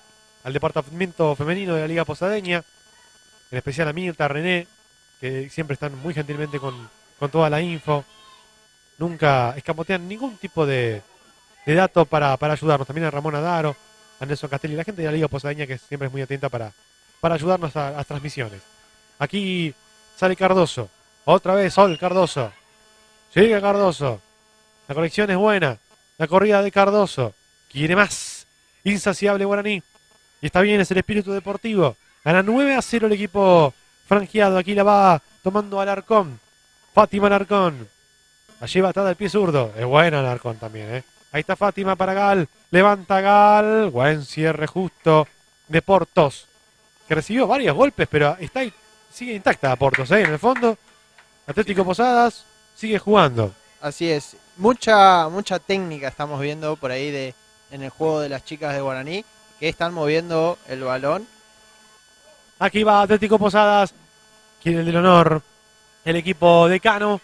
[SPEAKER 3] al departamento femenino de la Liga Posadeña, en especial a Mirta, a René, que siempre están muy gentilmente con toda la info. Nunca escamotean ningún tipo de dato para ayudarnos. También a Ramón Adaro, a Nelson Castelli, la gente de la Liga Posadeña que siempre es muy atenta para ayudarnos a las transmisiones. Aquí sale Cardoso. Otra vez Sol Cardoso. Sigue Cardoso. La conexión es buena. La corrida de Cardoso. Quiere más. Insaciable Guaraní. Y está bien, es el espíritu deportivo. Gana 9-0 el equipo franjeado. Aquí la va tomando Alarcón. Fátima Alarcón. La lleva atada al pie zurdo. Es buena Alarcón también, ¿eh? Ahí está Fátima para Gal. Levanta Gal. Buen cierre justo de Portos, que recibió varios golpes, pero está ahí, sigue intacta Portos, ¿eh? En el fondo. Atlético Posadas sigue jugando.
[SPEAKER 4] Así es. Mucha técnica estamos viendo por ahí en el juego de las chicas de Guaraní, que están moviendo el balón.
[SPEAKER 3] Aquí va Atlético Posadas. Quiere el del honor. El equipo de Cano.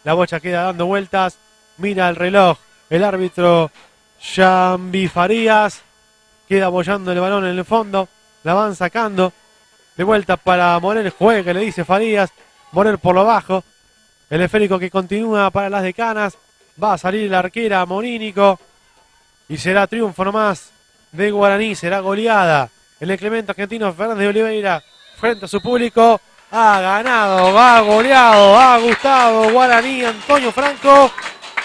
[SPEAKER 3] La bocha queda dando vueltas. Mira el reloj. El árbitro Jambi Farías. Queda apoyando el balón en el fondo. La van sacando. De vuelta para Morel. Juega, que le dice Farías. Morel por lo bajo. El esférico que continúa para las decanas. Va a salir la arquera Morínico. Y será triunfo nomás de Guaraní. Será goleada. El Clemente argentino Fernández de Oliveira frente a su público. Ha ganado, ha goleado, ha gustado Guaraní. Antonio Franco.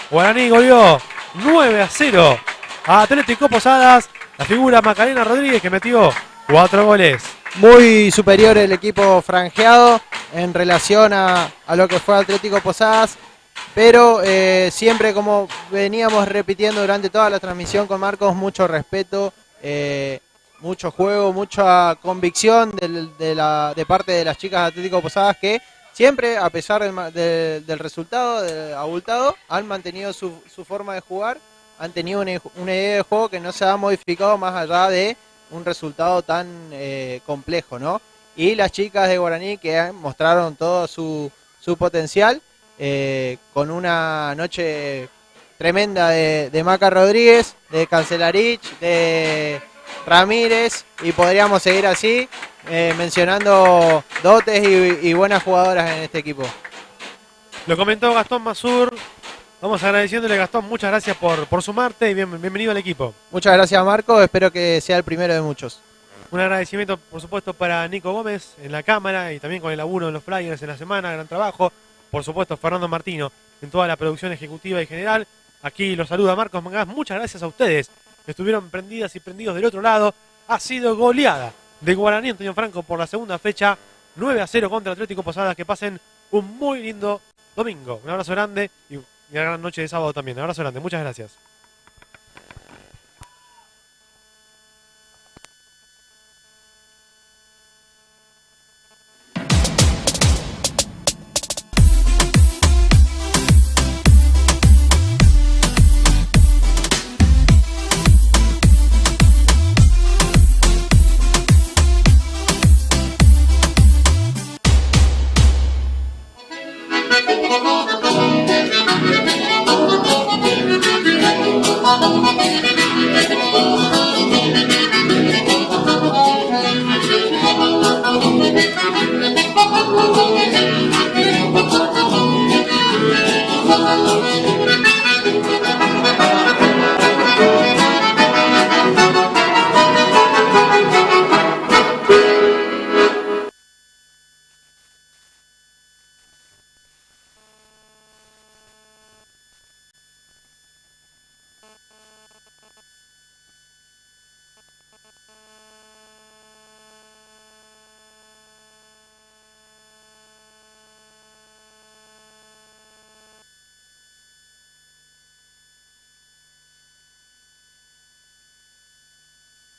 [SPEAKER 3] Guaraní goleó 9-0 a Atlético Posadas. La figura Macarena Rodríguez, que metió 4 goles.
[SPEAKER 4] Muy superior el equipo franjeado en relación a lo que fue Atlético Posadas. Pero siempre, como veníamos repitiendo durante toda la transmisión con Marcos, mucho respeto, mucho juego, mucha convicción de parte de las chicas de Atlético Posadas, que siempre, a pesar del resultado abultado, han mantenido su forma de jugar, han tenido una idea de juego que no se ha modificado más allá de un resultado tan complejo, ¿no? Y las chicas de Guaraní que mostraron todo su potencial, con una noche tremenda de Maca Rodríguez, de Cancelarich, de Ramírez, y podríamos seguir así mencionando dotes y buenas jugadoras en este equipo.
[SPEAKER 3] Lo comentó Gastón Mazur. Vamos agradeciéndole, Gastón, muchas gracias por sumarte y bienvenido al equipo.
[SPEAKER 4] Muchas gracias, Marco, espero que sea el primero de muchos.
[SPEAKER 3] Un agradecimiento, por supuesto, para Nico Gómez en la cámara y también con el laburo en los flyers en la semana, gran trabajo. Por supuesto, Fernando Martino en toda la producción ejecutiva y general. Aquí los saluda Marcos Mangás. Muchas gracias a ustedes que estuvieron prendidas y prendidos del otro lado. Ha sido goleada de Guaraní Antonio Franco por la segunda fecha. 9-0 contra Atlético Posadas. Que pasen un muy lindo domingo. Un abrazo grande y una gran noche de sábado también. Un abrazo grande. Muchas gracias.